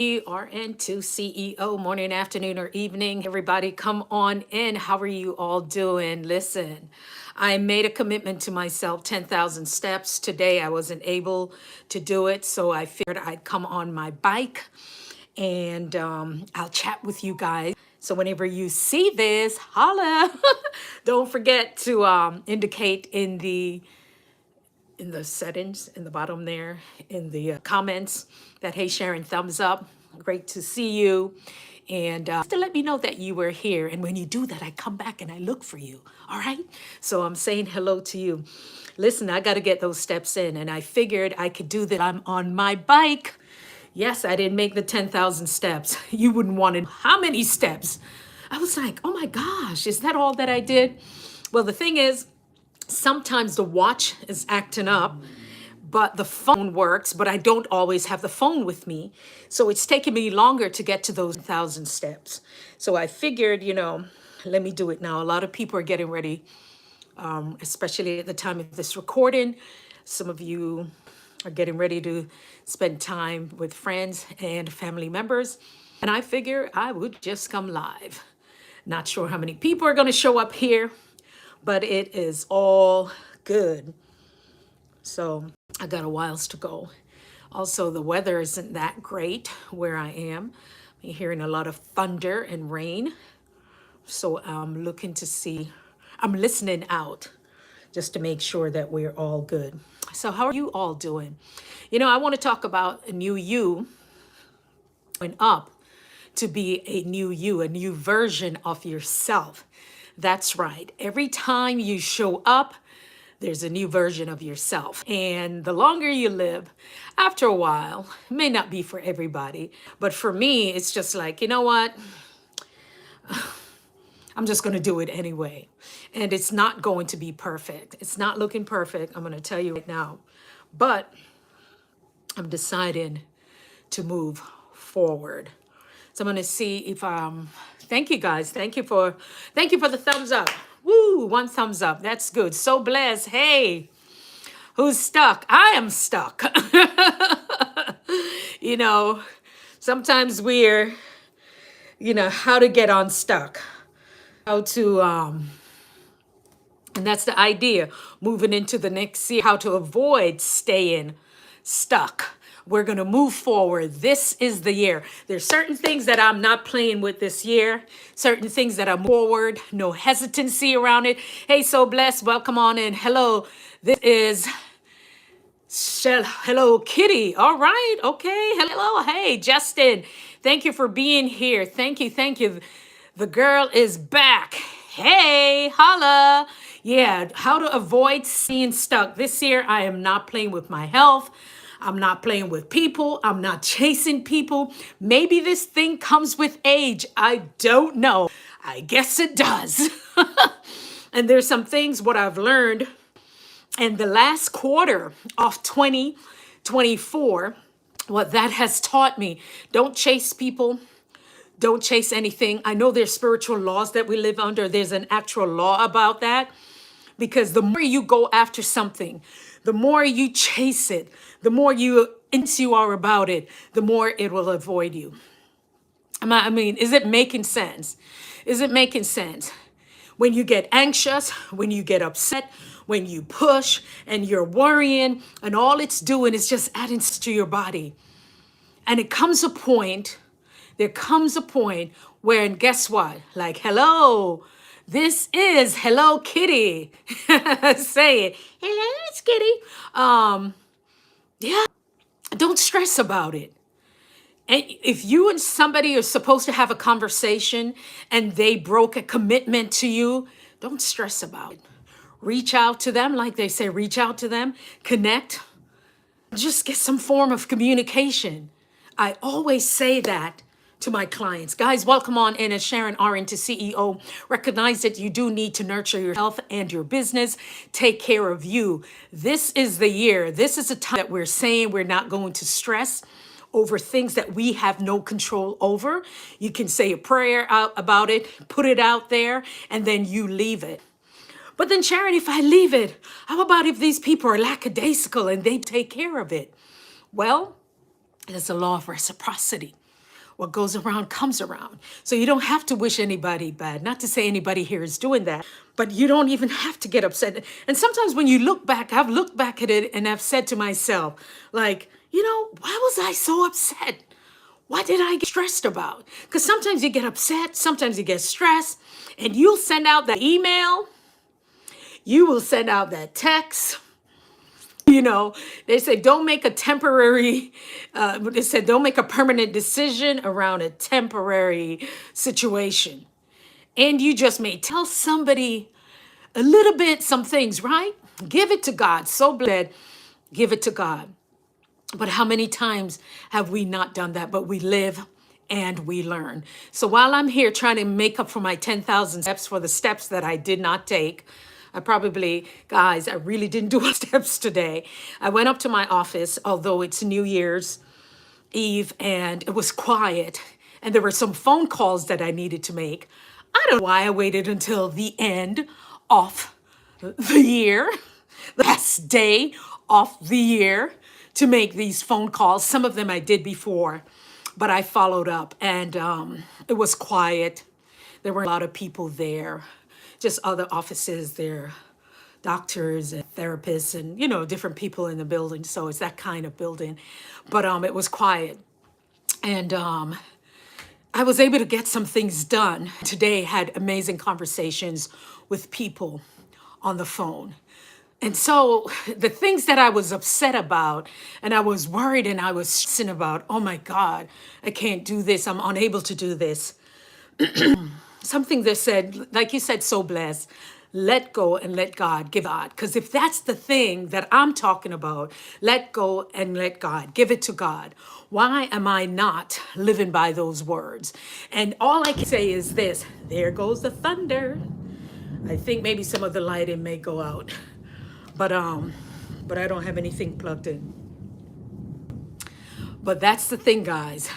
RN to CEO, morning, afternoon, or evening. Everybody, come on in. How are you all doing? Listen, I made a commitment to myself 10,000 steps. Today, I wasn't able to do it, so I figured I'd come on my bike and I'll chat with you guys. So whenever you see this, holla. Don't forget to indicate in the settings in the bottom there in the comments that, hey Sharon, thumbs up, great to see you, and to let me know that you were here. And when you do that, I come back and I look for you. All right, so I'm saying hello to you. Listen, I got to get those steps in, and I figured I could do that. I'm on my bike. Yes, I didn't make the 10,000 steps. You wouldn't want to know how many steps. I was like, oh my gosh, is that all that I did? Well, the thing is, sometimes the watch is acting up, but the phone works, but I don't always have the phone with me. So it's taking me longer to get to those 1,000 steps. So I figured, let me do it now. A lot of people are getting ready, especially at the time of this recording. Some of you are getting ready to spend time with friends and family members. And I figure I would just come live. Not sure how many people are going to show up here, but it is all good. So I got a whiles to go. Also, the weather isn't that great where I am. I'm hearing a lot of thunder and rain. So I'm I'm listening out just to make sure that we're all good. So how are you all doing? I want to talk about a new you going up to be a new version of yourself. That's right. Every time you show up, there's a new version of yourself. And the longer you live, after a while, it may not be for everybody, but for me, it's just like, you know what? I'm just going to do it anyway. And it's not going to be perfect. It's not looking perfect. I'm going to tell you right now. But I'm deciding to move forward. So I'm going to see if thank you guys. Thank you for the thumbs up. Woo, one thumbs up. That's good. So blessed. Hey, who's stuck? I am stuck. Sometimes we're, how to get unstuck. How to and that's the idea, moving into the next year, how to avoid staying stuck. We're going to move forward. This is the year. There's certain things that I'm not playing with this year, certain things that I'm forward, no hesitancy around it. Hey, so blessed. Welcome on in. Hello. This is Hello, Kitty. All right. Okay. Hello. Hey, Justin. Thank you for being here. Thank you. Thank you. The girl is back. Hey, holla. Yeah, how to avoid being stuck. This year, I am not playing with my health. I'm not playing with people. I'm not chasing people. Maybe this thing comes with age. I don't know. I guess it does. And there's some things what I've learned in the last quarter of 2024, what that has taught me. Don't chase people. Don't chase anything. I know there's spiritual laws that we live under. There's an actual law about that. Because the more you go after something, the more you chase it, the more you are about it, the more it will avoid you. Is it making sense? Is it making sense? When you get anxious, when you get upset, when you push and you're worrying, and all it's doing is just adding to your body. And there comes a point where, and guess what? Like, hello. This is Hello Kitty. Say it. Hello, it's Kitty. Yeah, don't stress about it. And if you and somebody are supposed to have a conversation and they broke a commitment to you, don't stress about it. Reach out to them, like they say, reach out to them, connect, just get some form of communication. I always say that to my clients. Guys, welcome on in as Sharon RN to CEO. Recognize that you do need to nurture your health and your business. Take care of you. This is the year. This is a time that we're saying we're not going to stress over things that we have no control over. You can say a prayer out about it, put it out there, and then you leave it. But then Sharon, if I leave it, how about if these people are lackadaisical and they take care of it? Well, there's a law of reciprocity. what goes around comes around. So you don't have to wish anybody bad. Not to say anybody here is doing that, but you don't even have to get upset. And sometimes when you look back, I've looked back at it and I've said to myself, like, why was I so upset? What did I get stressed about? Because sometimes you get upset, sometimes you get stressed, and you'll send out that email, you will send out that text. They say don't make a temporary, they said don't make a permanent decision around a temporary situation. And you just may tell somebody a little bit, some things, right? Give it to God. So blessed, give it to God. But how many times have we not done that? But we live and we learn. So while I'm here trying to make up for my 10,000 steps for the steps that I did not take, guys, I really didn't do my steps today. I went up to my office, although it's New Year's Eve and it was quiet and there were some phone calls that I needed to make. I don't know why I waited until the end of the year, the last day of the year, to make these phone calls. Some of them I did before, but I followed up and it was quiet. There were a lot of people there, just other offices there, doctors and therapists and, different people in the building. So it's that kind of building, but it was quiet. And I was able to get some things done. Today had amazing conversations with people on the phone. And so the things that I was upset about and I was worried and I was stressing about, oh my God, I can't do this. I'm unable to do this. Something that said, like you said, so blessed, let go and let God, give God. Because if that's the thing that I'm talking about, let go and let God, give it to God. Why am I not living by those words? And all I can say is this, there goes the thunder. I think maybe some of the lighting may go out, but I don't have anything plugged in. But that's the thing, guys.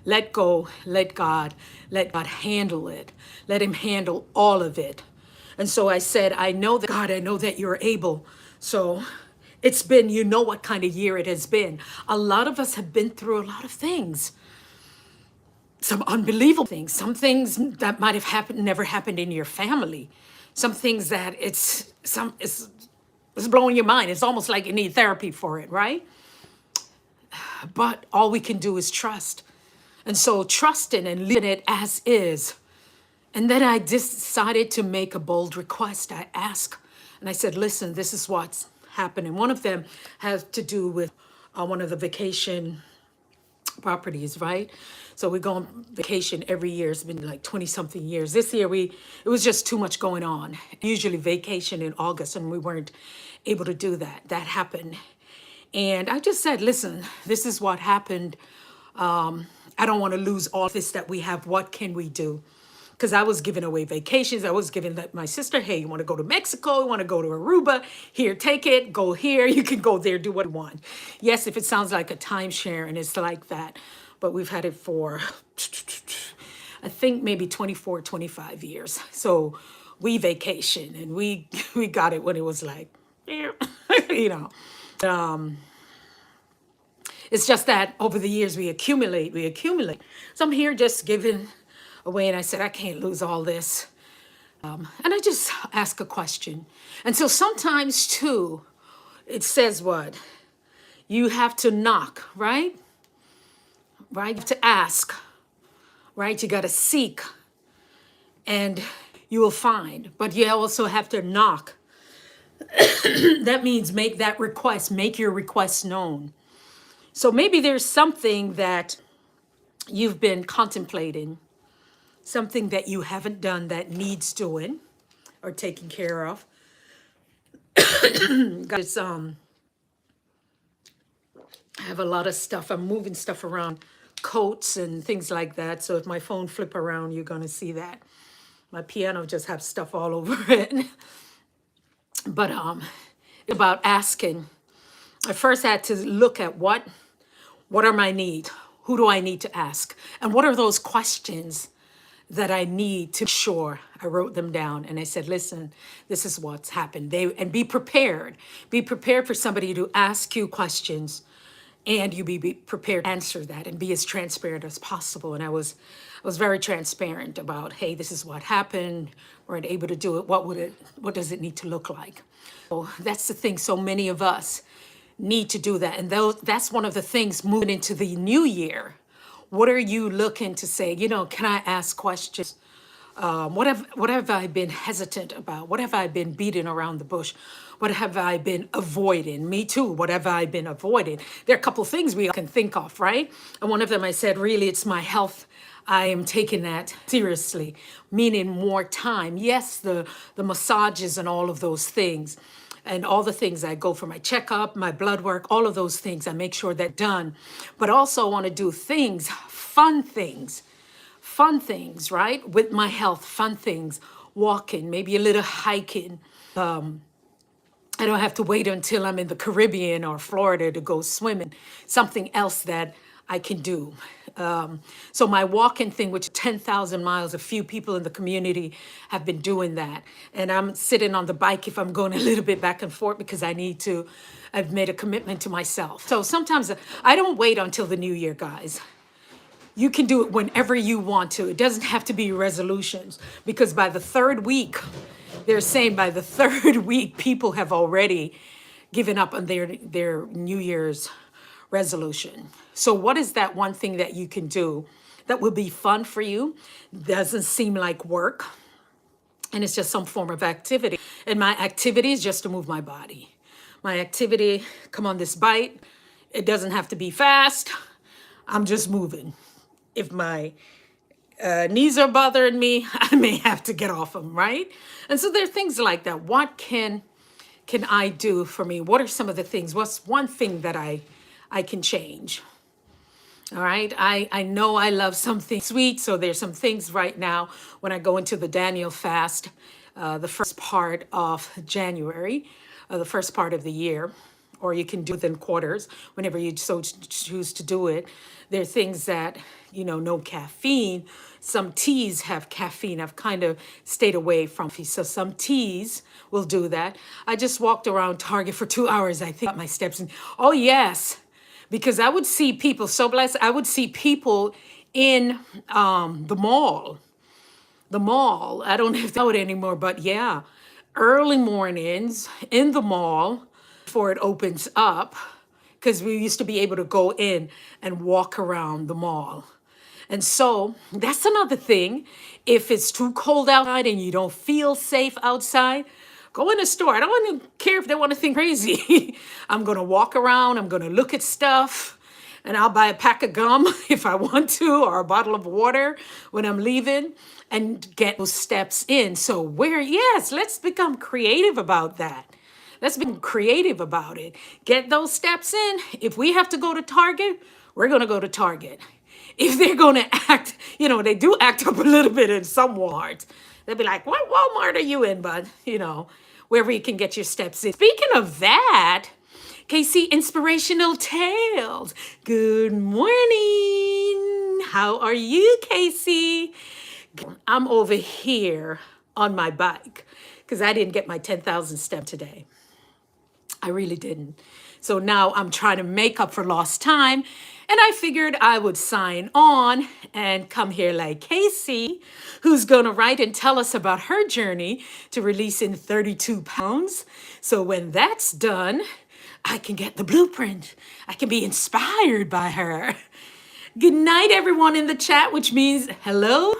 Let go, let God handle it. Let him handle all of it. And so I said, I know that God, I know that you're able. So it's been, what kind of year it has been. A lot of us have been through a lot of things. Some unbelievable things, some things that might have happened, never happened in your family. Some things that it's blowing your mind. It's almost like you need therapy for it, right? But all we can do is trust. And so trusting and living it as is. And then I decided to make a bold request. I asked and I said, listen, this is what's happening. One of them has to do with one of the vacation properties, right? So we go on vacation every year. It's been like 20 something years. This year it was just too much going on. Usually vacation in August and we weren't able to do that. That happened. And I just said, listen, this is what happened. I don't want to lose all this that we have. What can we do? Because I was giving away vacations. I was giving my sister, hey, you want to go to Mexico? You want to go to Aruba? Here, take it. Go here. You can go there. Do what you want. Yes, if it sounds like a timeshare and it's like that. But we've had it for, I think, maybe 24, 25 years. So we vacation and we got it when it was like, it's just that over the years we accumulate. So I'm here just giving away and I said, I can't lose all this. And I just ask a question. And so sometimes too, it says what? You have to knock, right? Right? You have to ask, right? You got to seek and you will find, but you also have to knock. That means make that request, make your request known. So maybe there's something that you've been contemplating, something that you haven't done that needs doing or taking care of. It's, I have a lot of stuff. I'm moving stuff around, coats and things like that. So if my phone flip around, you're going to see that. My piano just has stuff all over it. But about asking. I first had to look at what are my needs? Who do I need to ask? And what are those questions that I need to sure? I wrote them down and I said, listen, this is what's happened. And be prepared. Be prepared for somebody to ask you questions and you be prepared to answer that and be as transparent as possible. And I was very transparent about, hey, this is what happened. Weren't able to do it. What does it need to look like? So that's the thing. So many of us need to do that. And that's one of the things moving into the new year. What are you looking to say? Can I ask questions? What have I been hesitant about? What have I been beating around the bush? What have I been avoiding? Me too. What have I been avoiding? There are a couple of things we can think of, right? And one of them I said, really, it's my health. I am taking that seriously, meaning more time. Yes, the massages and all of those things. And all the things I go for my checkup, my blood work, all of those things, I make sure they're done. But also I want to do fun things, right? With my health, fun things, walking, maybe a little hiking. I don't have to wait until I'm in the Caribbean or Florida to go swimming. Something else that I can do. So my walking thing, which is 10,000 miles, a few people in the community have been doing that. And I'm sitting on the bike if I'm going a little bit back and forth because I've made a commitment to myself. So sometimes I don't wait until the new year, guys. You can do it whenever you want to. It doesn't have to be resolutions, because by the third week, they're saying by the third week, people have already given up on their New Year's resolution. So what is that one thing that you can do that will be fun for you? Doesn't seem like work, and it's just some form of activity. And my activity is just to move my body. My activity, come on this bike. It doesn't have to be fast. I'm just moving. If my knees are bothering me, I may have to get off them, right? And so there are things like that. What can I do for me? What are some of the things? What's one thing that I can change? All right. I know I love something sweet. So there's some things right now when I go into the Daniel fast, the first part of January, the first part of the year, or you can do it in quarters whenever you so choose to do it. There are things that, no caffeine. Some teas have caffeine. I've kind of stayed away from. So some teas will do that. I just walked around Target for 2 hours. I think my steps in. Oh, yes. Because I would see people, so blessed, I would see people in the mall. The mall, I don't know it anymore, but yeah, early mornings in the mall before it opens up, because we used to be able to go in and walk around the mall. And so that's another thing. If it's too cold outside and you don't feel safe outside, go in a store. I don't want to care if they want to think crazy. I'm going to walk around. I'm going to look at stuff. And I'll buy a pack of gum if I want to, or a bottle of water when I'm leaving, and get those steps in. So yes, let's become creative about that. Let's be creative about it. Get those steps in. If we have to go to Target, we're going to go to Target. If they're going to act, they do act up a little bit in some Walmarts. They'll be like, what Walmart are you in, bud? Wherever you can get your steps in. Speaking of that, KC Inspirational Tales. Good morning. How are you, KC? I'm over here on my bike because I didn't get my 10,000 step today. I really didn't. So now I'm trying to make up for lost time. And I figured I would sign on and come here like Casey, who's going to write and tell us about her journey to releasing 32 pounds. So when that's done, I can get the blueprint. I can be inspired by her. Good night, everyone in the chat, which means hello.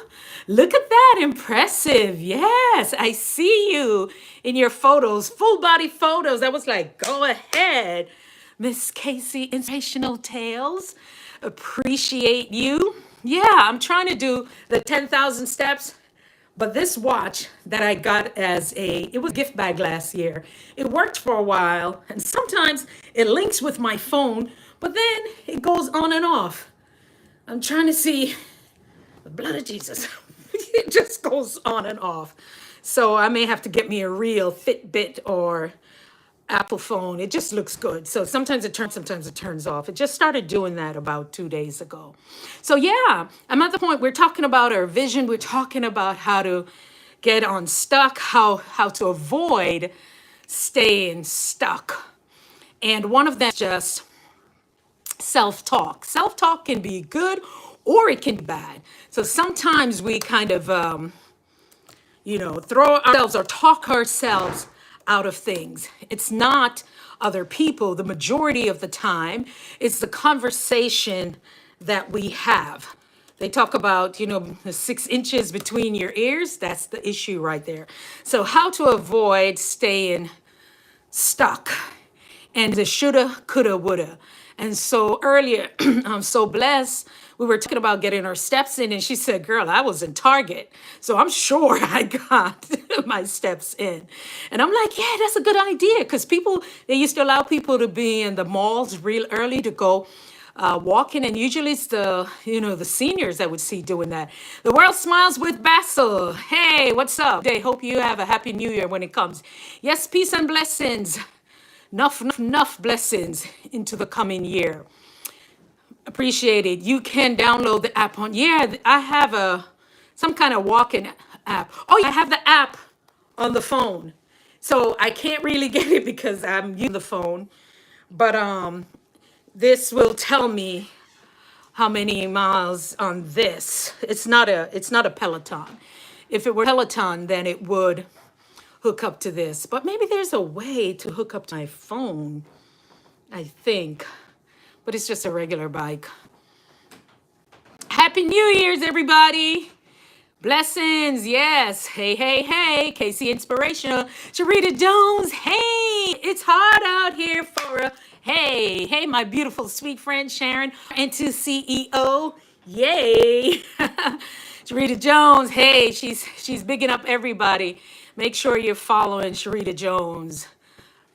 Look at that, impressive. Yes, I see you in your photos, full body photos. I was like, go ahead, Miss Casey, Inspirational Tales. Appreciate you. Yeah, I'm trying to do the 10,000 steps, but this watch that I got it was a gift bag last year. It worked for a while, and sometimes it links with my phone, but then it goes on and off. I'm trying to see the blood of Jesus. It just goes on and off. So I may have to get me a real Fitbit or Apple phone. It just looks good. So sometimes it turns off. It just started doing that about 2 days ago. So yeah, I'm at the point we're talking about our vision. We're talking about how to get unstuck, how to avoid staying stuck. And one of them is just self-talk. Self-talk can be good or it can be bad. So sometimes we kind of, throw ourselves or talk ourselves out of things. It's not other people. The majority of the time, it's the conversation that we have. They talk about, the 6 inches between your ears. That's the issue right there. So how to avoid staying stuck and the shoulda, coulda, woulda. And so earlier, I'm so blessed. We were talking about getting our steps in, and she said, "Girl, I was in Target, so I'm sure I got my steps in." And I'm like, "Yeah, that's a good idea," because they used to allow people to be in the malls real early to go walking, and usually it's the seniors that would see doing that. The world smiles with Basil. Hey, what's up? They hope you have a happy new year when it comes. Yes, peace and blessings. Enough blessings into the coming year. Appreciate it. You can download the app on. Yeah, I have some kind of walking app. Oh, yeah, I have the app on the phone, so I can't really get it because I'm using the phone. But this will tell me how many miles on this. It's not a Peloton. If it were Peloton, then it would hook up to this. But maybe there's a way to hook up to my phone, I think. But it's just a regular bike. Happy New Year's, everybody. Blessings, yes. Hey, hey, hey. Casey Inspirational. Sharita Jones. Hey, it's hot out here for a hey, my beautiful sweet friend Sharon. And to CEO. Yay. Sharita Jones. Hey, she's bigging up everybody. Make sure you're following Sharita Jones.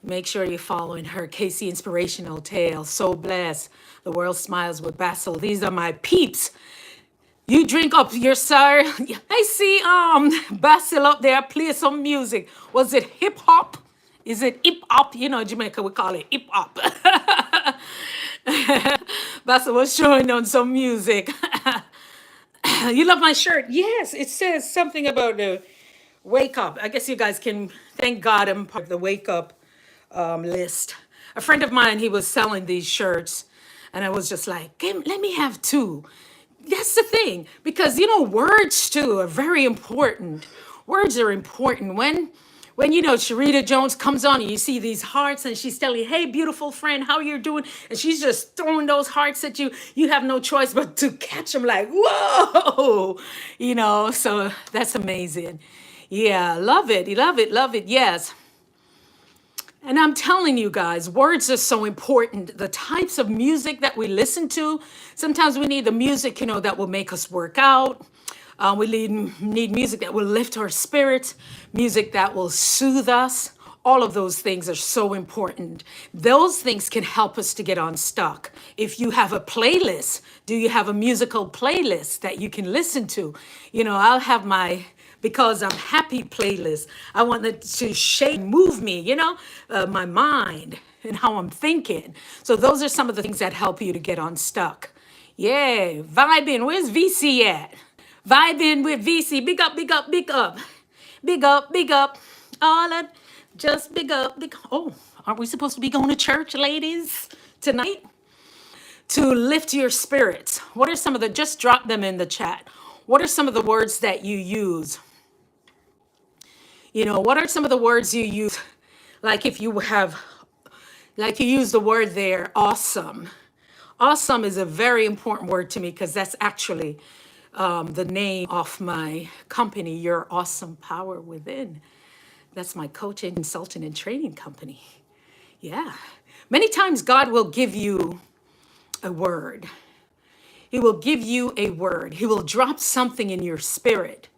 Make sure you're following her. Casey Inspirational Tales. So blessed. The world smiles with Basil. These are my peeps. You drink up your sir. I see Basil up there play some music. Was it hip hop? Is it hip hop? In Jamaica we call it hip hop. Basil was showing on some music. You love my shirt? Yes, it says something about the wake up. I guess you guys can thank God I'm part of the wake up list. A friend of mine, he was selling these shirts, and I was just like, let me have two. That's the thing, because words too are very important. Words are important. When Sharita Jones comes on and you see these hearts and she's telling you, "Hey, beautiful friend, how you're doing?" And she's just throwing those hearts at you. You have no choice but to catch them like, whoa, so that's amazing. Yeah, love it, love it, love it. Yes. And I'm telling you guys, words are so important. The types of music that we listen to, sometimes we need the music, that will make us work out. We need music that will lift our spirits, music that will soothe us. All of those things are so important. Those things can help us to get unstuck. If you have a playlist, do you have a musical playlist that you can listen to? I'll have my Because I'm Happy playlist. I want it to shake, move me, my mind and how I'm thinking. So those are some of the things that help you to get unstuck. Yeah, vibing. Where's VC at? Vibing with VC. Big up, big up, big up. Big up, big up. All that, just big up, big. Oh, aren't we supposed to be going to church, ladies, tonight? To lift your spirits. What are some of just drop them in the chat. What are some of the words that you use? What are some of the words you use? Like if you use the word there, awesome. Awesome is a very important word to me because that's actually the name of my company, Your Awesome Power Within. That's my coaching, consulting, and training company. Yeah. Many times God will give you a word. He will give you a word. He will drop something in your spirit.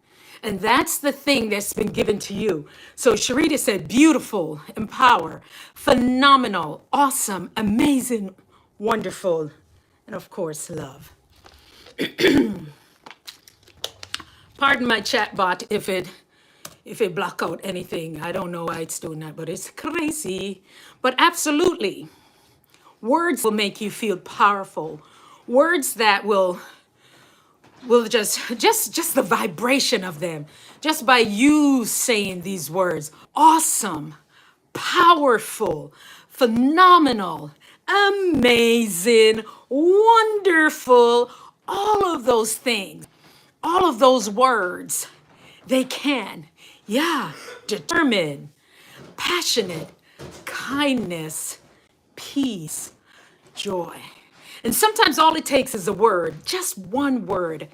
And that's the thing that's been given to you. So Sharita said, beautiful, empower, phenomenal, awesome, amazing, wonderful, and of course, love. Pardon my chat bot if it block out anything. I don't know why it's doing that, but it's crazy. But absolutely, words will make you feel powerful. Words that will just the vibration of them, just by you saying these words, awesome, powerful, phenomenal, amazing, wonderful, all of those things, all of those words, they can. Yeah, determined, passionate, kindness, peace, joy. And sometimes all it takes is a word, just one word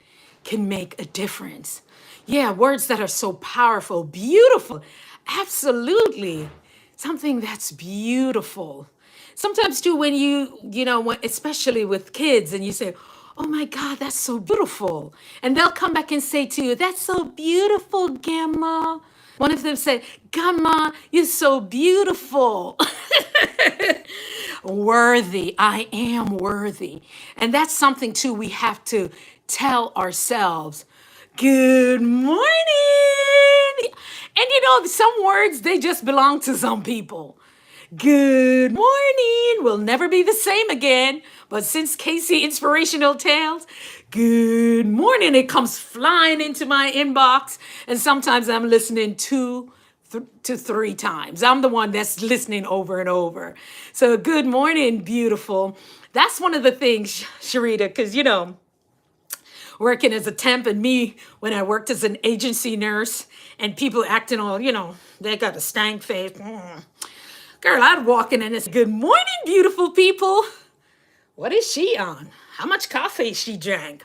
can make a difference. Yeah, words that are so powerful, beautiful, absolutely. Something that's beautiful. Sometimes too, when especially with kids, and you say, "Oh my God, that's so beautiful," and they'll come back and say to you, "That's so beautiful, Gamma." One of them said, "Gamma, you're so beautiful." Worthy. I am worthy. And that's something too we have to tell ourselves. Good morning. And some words, they just belong to some people. Good morning will never be the same again. But since Casey Inspirational Tales, good morning, it comes flying into my inbox. And sometimes I'm listening to 3 times. I'm the one that's listening over and over. So good morning, beautiful. That's one of the things, Sharita, because working as a temp and me when I worked as an agency nurse and people acting all, they got a stank face. Girl, I'd walk in and say, good morning, beautiful people. What is she on? How much coffee she drank?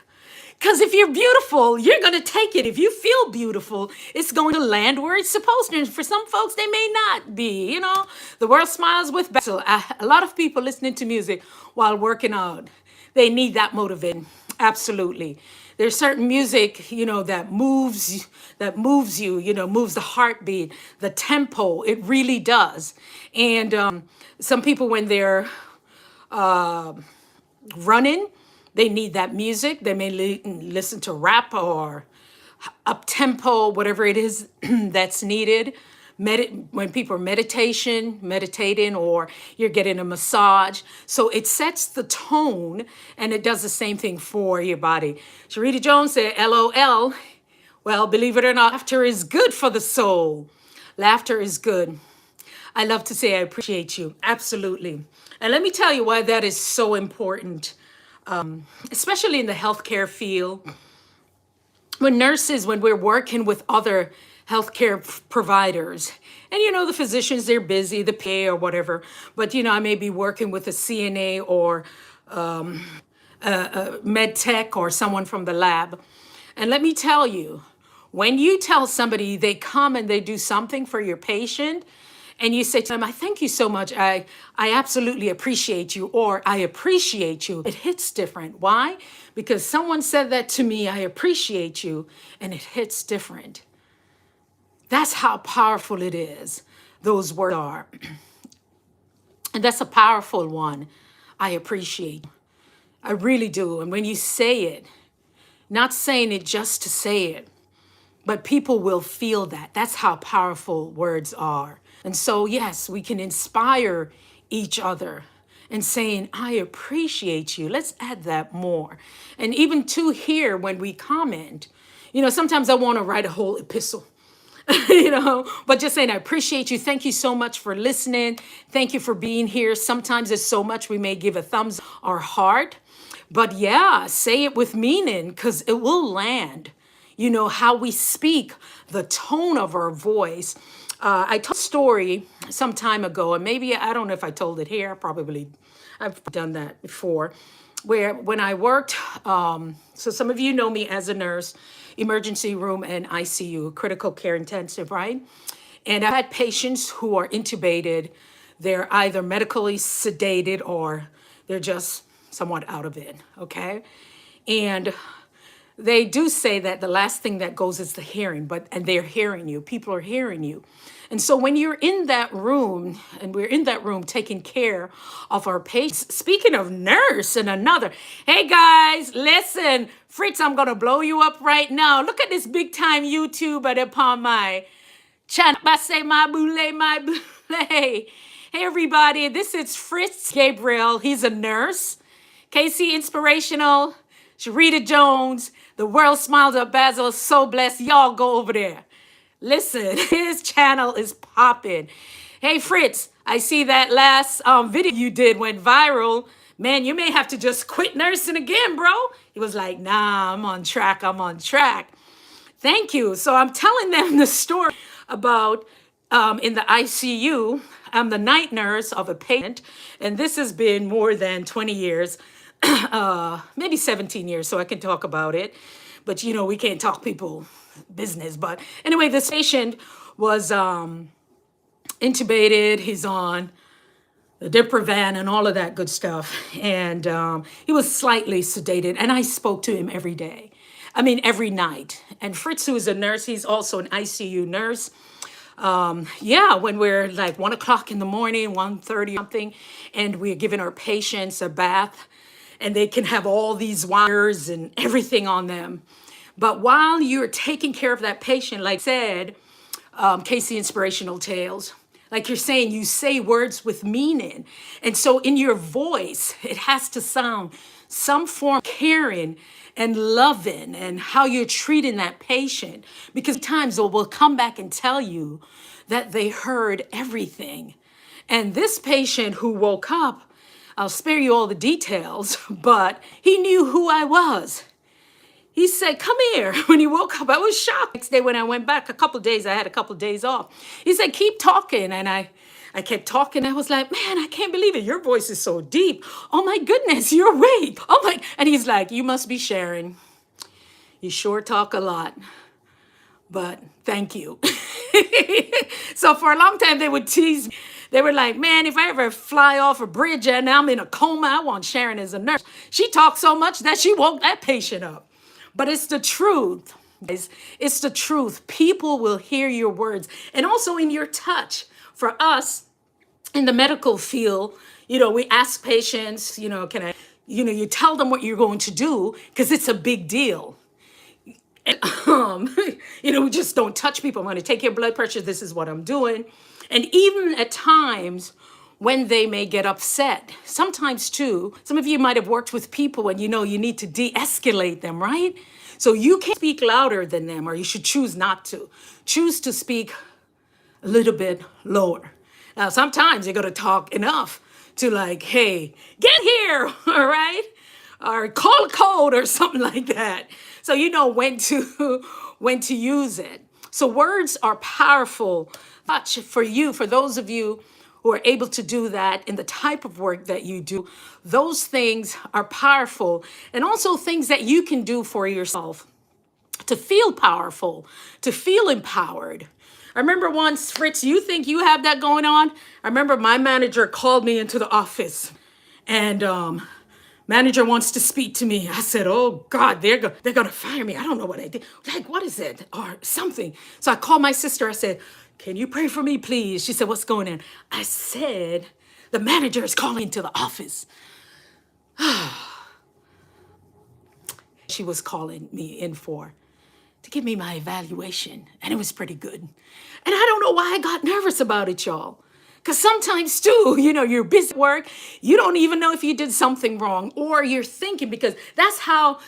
Because if you're beautiful, you're going to take it. If you feel beautiful, it's going to land where it's supposed to. And for some folks, they may not be. The world smiles with back. So a lot of people listening to music while working out, they need that motivation. Absolutely. There's certain music, that moves you, moves the heartbeat, the tempo. It really does. And some people, when they're running, they need that music. They may listen to rap or up tempo, whatever it is that's needed. When people are meditating, or you're getting a massage. So it sets the tone and it does the same thing for your body. Sharita Jones said, LOL. Well, believe it or not, laughter is good for the soul. Laughter is good. I love to say I appreciate you. Absolutely. And let me tell you why that is so important, especially in the healthcare field. When we're working with other healthcare providers, and the physicians, they're busy, the PA or whatever, but I may be working with a CNA or a med tech or someone from the lab. And let me tell you, when you tell somebody, they come and they do something for your patient, and you say to them, I thank you so much. I absolutely appreciate you, or I appreciate you. It hits different. Why? Because someone said that to me, I appreciate you, and it hits different. That's how powerful it is. Those words are. And that's a powerful one. I appreciate you. I really do. And when you say it, not saying it just to say it, but people will feel that. That's how powerful words are. And so, yes, we can inspire each other and saying, I appreciate you. Let's add that more. And even to here, when we comment, sometimes I want to write a whole epistle, but just saying, I appreciate you. Thank you so much for listening. Thank you for being here. Sometimes it's so much we may give a thumbs or heart, but yeah, say it with meaning because it will land. How we speak, the tone of our voice. I told a story some time ago, and maybe, I don't know if I told it here, I've done that before, where when I worked, so some of you know me as a nurse, emergency room and ICU, critical care intensive, right? And I've had patients who are intubated. They're either medically sedated or they're just somewhat out of it, okay? And they do say that the last thing that goes is the hearing, and they're hearing you. People are hearing you. And so when you're in that room, and we're in that room taking care of our patients, speaking of nurse and another, hey guys, listen, Fritz, I'm going to blow you up right now. Look at this big time YouTuber upon my channel. I say my boule. Hey everybody, this is Fritz Gabriel. He's a nurse. Casey Inspirational, Sharita Jones, The World Smiles at Basil, so blessed. Y'all go over there. Listen, his channel is popping. Hey, Fritz, I see that last video you did went viral. man, you may have to just quit nursing again, bro. He was like, nah, I'm on track. I'm on track. Thank you. So I'm telling them the story about in the ICU. I'm the night nurse of a patient, and this has been more than 20 years, maybe 17 years, so I can talk about it. But you know, we can't talk people business. But anyway, this patient was intubated. He's on the Diprivan and all of that good stuff. And he was slightly sedated. And I spoke to him every day. I mean, every night. And Fritz, who is a nurse, he's also an ICU nurse. Yeah, when we're like 1 o'clock in the morning, 1:30 something, and we're giving our patients a bath, and they can have all these wires and everything on them. But while you're taking care of that patient, like I said, Casey Inspirational Tales, like you're saying, you say words with meaning. And so in your voice, it has to sound some form of caring and loving and how you're treating that patient. Because times they will come back and tell you that they heard everything. And this patient who woke up, I'll spare you all the details, but he knew who I was. He said, come here. When he woke up, I was shocked. Next day when I went back, a couple of days, I had a couple of days off. He said, keep talking. And I kept talking. I was like, man, I can't believe it. Your voice is so deep. Oh my goodness, you're awake. Oh my. And he's like, you must be Sharon. You sure talk a lot, but thank you. So for a long time, they would tease me. They were like, man, if I ever fly off a bridge and I'm in a coma, I want Sharon as a nurse. She talked so much that she woke that patient up. But it's the truth. It's the truth. People will hear your words. And also in your touch. For us in the medical field, you know, we ask patients, you know, you tell them what you're going to do because it's a big deal. And, you know, we just don't touch people. I'm going to take your blood pressure. This is what I'm doing. And even at times when they may get upset, sometimes too, some of you might have worked with people and you know you need to de-escalate them, right? So you can't speak louder than them, or you should choose not to. Choose to speak a little bit lower. Now, sometimes you're going to talk enough to like, hey, get here, all right? Or call a code or something like that. So you know when to use it. So words are powerful. Much for you, for those of you who are able to do that in the type of work that you do, those things are powerful. And also things that you can do for yourself to feel powerful, to feel empowered. I remember once, Fritz, you think you have that going on? I remember my manager called me into the office and manager wants to speak to me. I said, oh God, they're going to fire me. I don't know what I did. Like, what is it? Or something. So I called my sister. I said, can you pray for me, please? She said, what's going on? I said, the manager is calling into the office. She was calling me in to give me my evaluation. And it was pretty good. And I don't know why I got nervous about it, y'all. Because sometimes too, you know, you're busy at work. You don't even know if you did something wrong, or you're thinking, because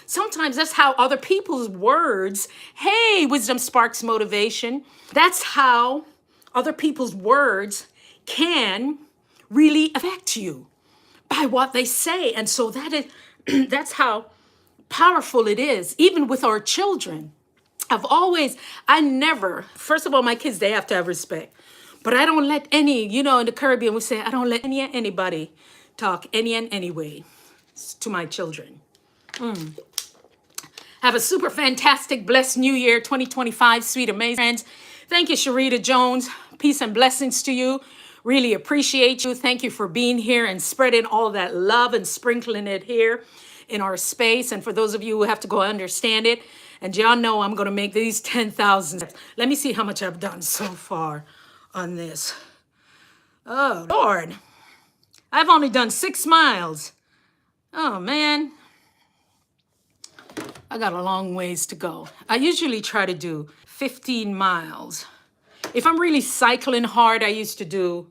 sometimes that's how other people's words, hey, wisdom sparks motivation. That's how other people's words can really affect you by what they say. And so that's how powerful it is, even with our children. First of all, my kids, they have to have respect. But I don't let in the Caribbean, we say, I don't let anybody talk any and any way to my children. Have a super fantastic, blessed New Year 2025, sweet, amazing friends. Thank you, Sharita Jones. Peace and blessings to you. Really appreciate you. Thank you for being here and spreading all that love and sprinkling it here in our space. And for those of you who have to go understand it, and y'all know I'm going to make these 10,000. Let me see how much I've done so far on this. Oh, Lord. I've only done 6 miles. Oh, man. I got a long ways to go. I usually try to do 15 miles. If I'm really cycling hard, I used to do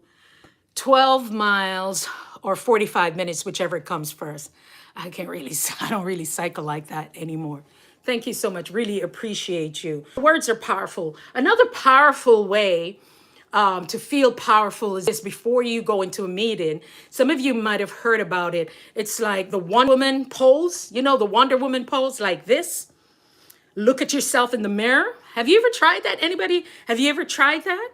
12 miles or 45 minutes, whichever comes first. I don't really cycle like that anymore. Thank you so much. Really appreciate you. Words are powerful. Another powerful way to feel powerful is this: before you go into a meeting, some of you might have heard about it. It's like the Wonder Woman pose, you know, the Wonder Woman pose, like this. Look at yourself in the mirror. Have you ever tried that? Anybody? Have you ever tried that?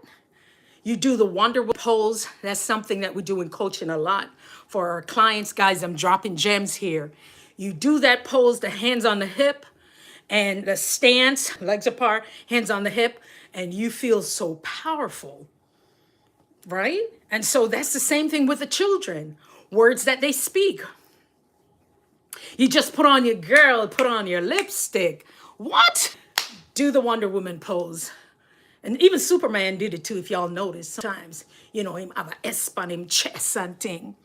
You do the Wonder Woman pose. That's something that we do in coaching a lot for our clients. Guys, I'm dropping gems here. You do that pose, the hands on the hip and the stance, legs apart, hands on the hip, and you feel so powerful, right? And so that's the same thing with the children. Words that they speak. You just put on your girl, put on your lipstick. What? Do the Wonder Woman pose. And even Superman did it too, if y'all notice. Sometimes, you know, him have a S on him chest and thing.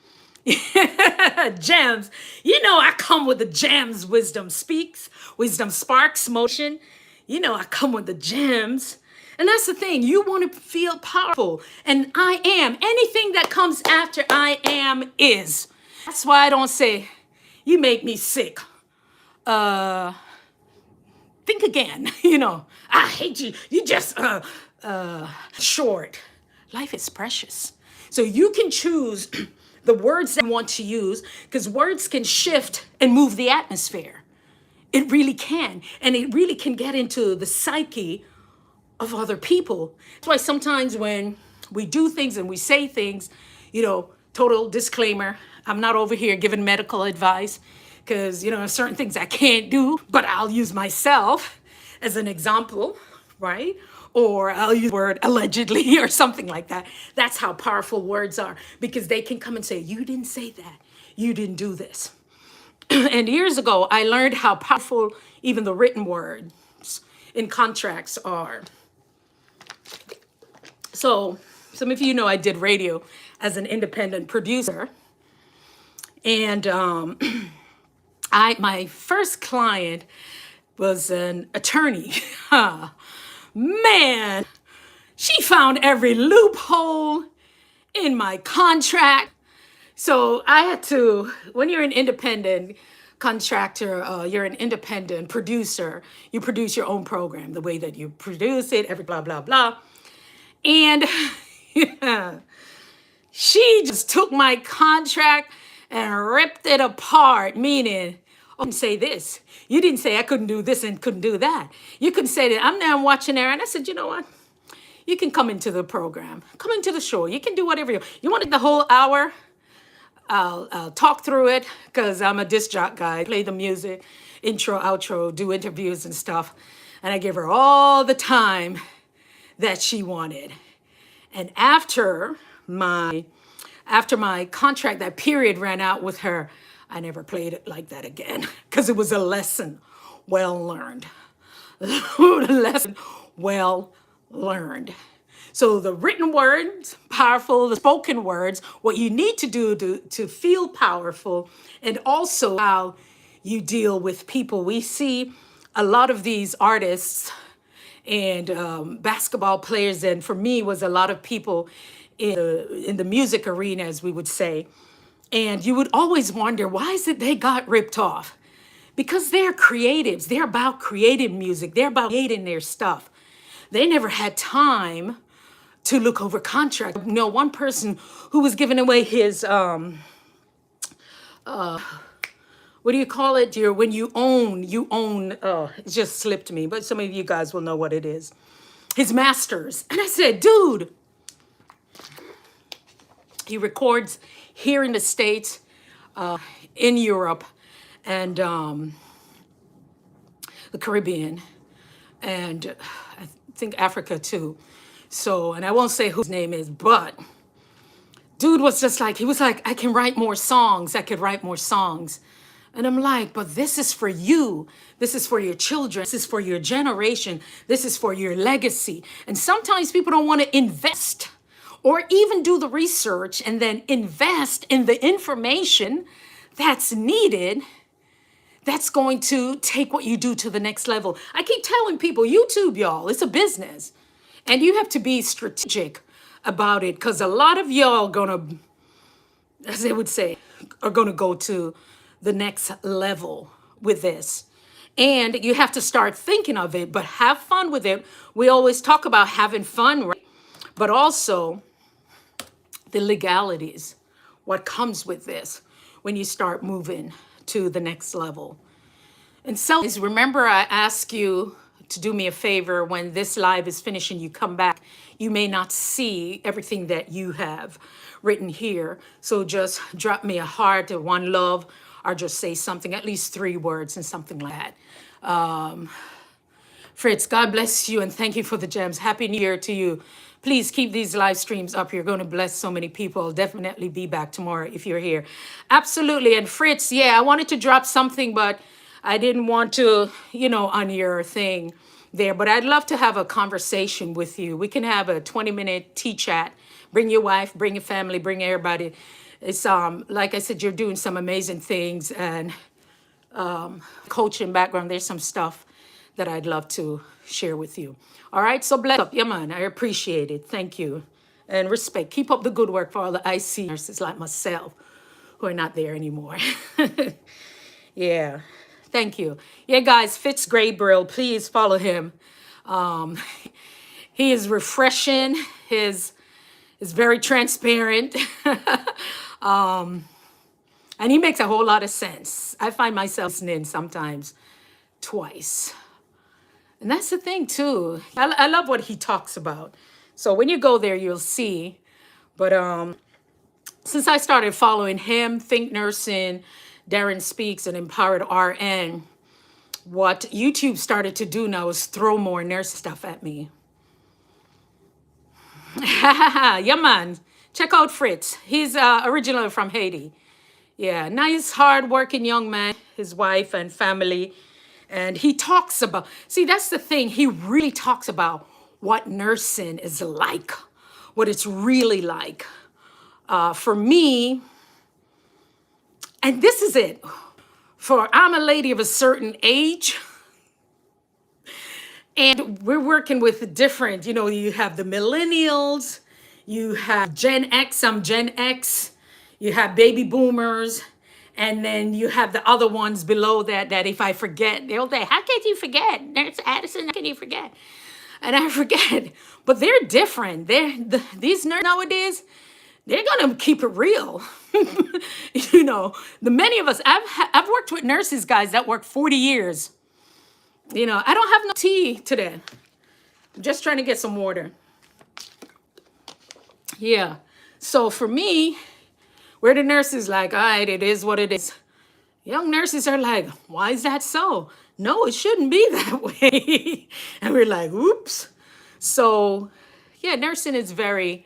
Gems. You know, I come with the gems. Wisdom speaks, wisdom sparks motion. You know, I come with the gems. And that's the thing. You want to feel powerful. And I am. Anything that comes after I am is. That's why I don't say, you make me sick. Think again. You know, I hate you. You just short. Life is precious. So you can choose the words that you want to use, because words can shift and move the atmosphere. It really can. And it really can get into the psyche of other people. That's why sometimes when we do things and we say things, you know, total disclaimer, I'm not over here giving medical advice, because, you know, certain things I can't do, but I'll use myself as an example, right? Or I'll use the word allegedly or something like that. That's how powerful words are, because they can come and say, you didn't say that. You didn't do this. And years ago, I learned how powerful even the written words in contracts are. So some of you know I did radio as an independent producer. And my first client was an attorney. Man, she found every loophole in my contract. So I had to, when you're an independent contractor, you're an independent producer, you produce your own program, the way that you produce it, every blah, blah, blah. And yeah, she just took my contract and ripped it apart, meaning, oh, you didn't say this. You didn't say I couldn't do this and couldn't do that. You couldn't say that. I'm now watching there, and I said, you know what? You can come into the program, come into the show. You can do whatever you want. The whole hour. I'll talk through it, because I'm a disc jock guy. Play the music, intro, outro, do interviews and stuff. And I gave her all the time that she wanted. And after my contract, that period ran out with her, I never played it like that again, because it was a lesson well learned. Lesson well learned. So the written words, powerful, the spoken words, what you need to do to feel powerful, and also how you deal with people. We see a lot of these artists and basketball players, and for me was a lot of people in the music arena, as we would say. And you would always wonder, why is it they got ripped off? Because they're creatives. They're about creative music. They're about creating their stuff. They never had time to look over contract. You know, one person who was giving away his, what do you call it? When you own, it just slipped me, but some of you guys will know what it is. His masters. And I said, dude, he records here in the States, in Europe, and the Caribbean, and I think Africa too. So, and I won't say whose name is, but dude was just like, he was like, I can write more songs. I could write more songs. And I'm like, but this is for you. This is for your children. This is for your generation. This is for your legacy. And sometimes people don't want to invest or even do the research and then invest in the information that's needed, that's going to take what you do to the next level. I keep telling people, YouTube, y'all, it's a business. And you have to be strategic about it, because a lot of y'all gonna, as they would say, are gonna go to the next level with this. And you have to start thinking of it, but have fun with it. We always talk about having fun, right? but also the legalities, what comes with this when you start moving to the next level. And so remember, I ask you to do me a favor when this live is finished and you come back, you may not see everything that you have written here. So just drop me a heart or one love, or just say something, at least 3 words and something like that. Fritz, God bless you and thank you for the gems. Happy New Year to you. Please keep these live streams up. You're going to bless so many people. I'll definitely be back tomorrow if you're here. Absolutely. And Fritz, yeah, I wanted to drop something, but I didn't want to, on your thing there. But I'd love to have a conversation with you. We can have a 20-minute tea chat. Bring your wife, bring your family, bring everybody. It's like I said, you're doing some amazing things, and coaching background. There's some stuff that I'd love to share with you. All right, so bless up. Yeah, man, I appreciate it. Thank you. And respect. Keep up the good work for all the IC nurses like myself who are not there anymore. Yeah, thank you. Yeah, guys, Fitz Graybrill, please follow him. He is refreshing. Is very transparent. And he makes a whole lot of sense. I find myself listening sometimes twice. And that's the thing too. I love what he talks about. So when you go there, you'll see. But since I started following him, Think Nursing, Darren Speaks, and Empowered RN, what YouTube started to do now is throw more nurse stuff at me. Yeah, man. Check out Fritz. He's originally from Haiti. Yeah, nice, hard-working young man, his wife and family. And he talks about, see, that's the thing. He really talks about what nursing is like, what it's really like. For me, and this is it, I'm a lady of a certain age, and we're working with different, you have the millennials, you have Gen X, I'm Gen X, you have baby boomers, and then you have the other ones below that if I forget, they'll say, how can you forget? Nurse Addison, how can you forget? And I forget, but they're different. These nerds nowadays, they're gonna keep it real. The many of us, I've worked with nurses, guys, that work 40 years. I don't have no tea today. I'm just trying to get some water. Yeah, so for me, where the nurses like, all right, it is what it is. Young nurses are like, why is that so? No, it shouldn't be that way. And we're like, oops. So yeah, nursing is a very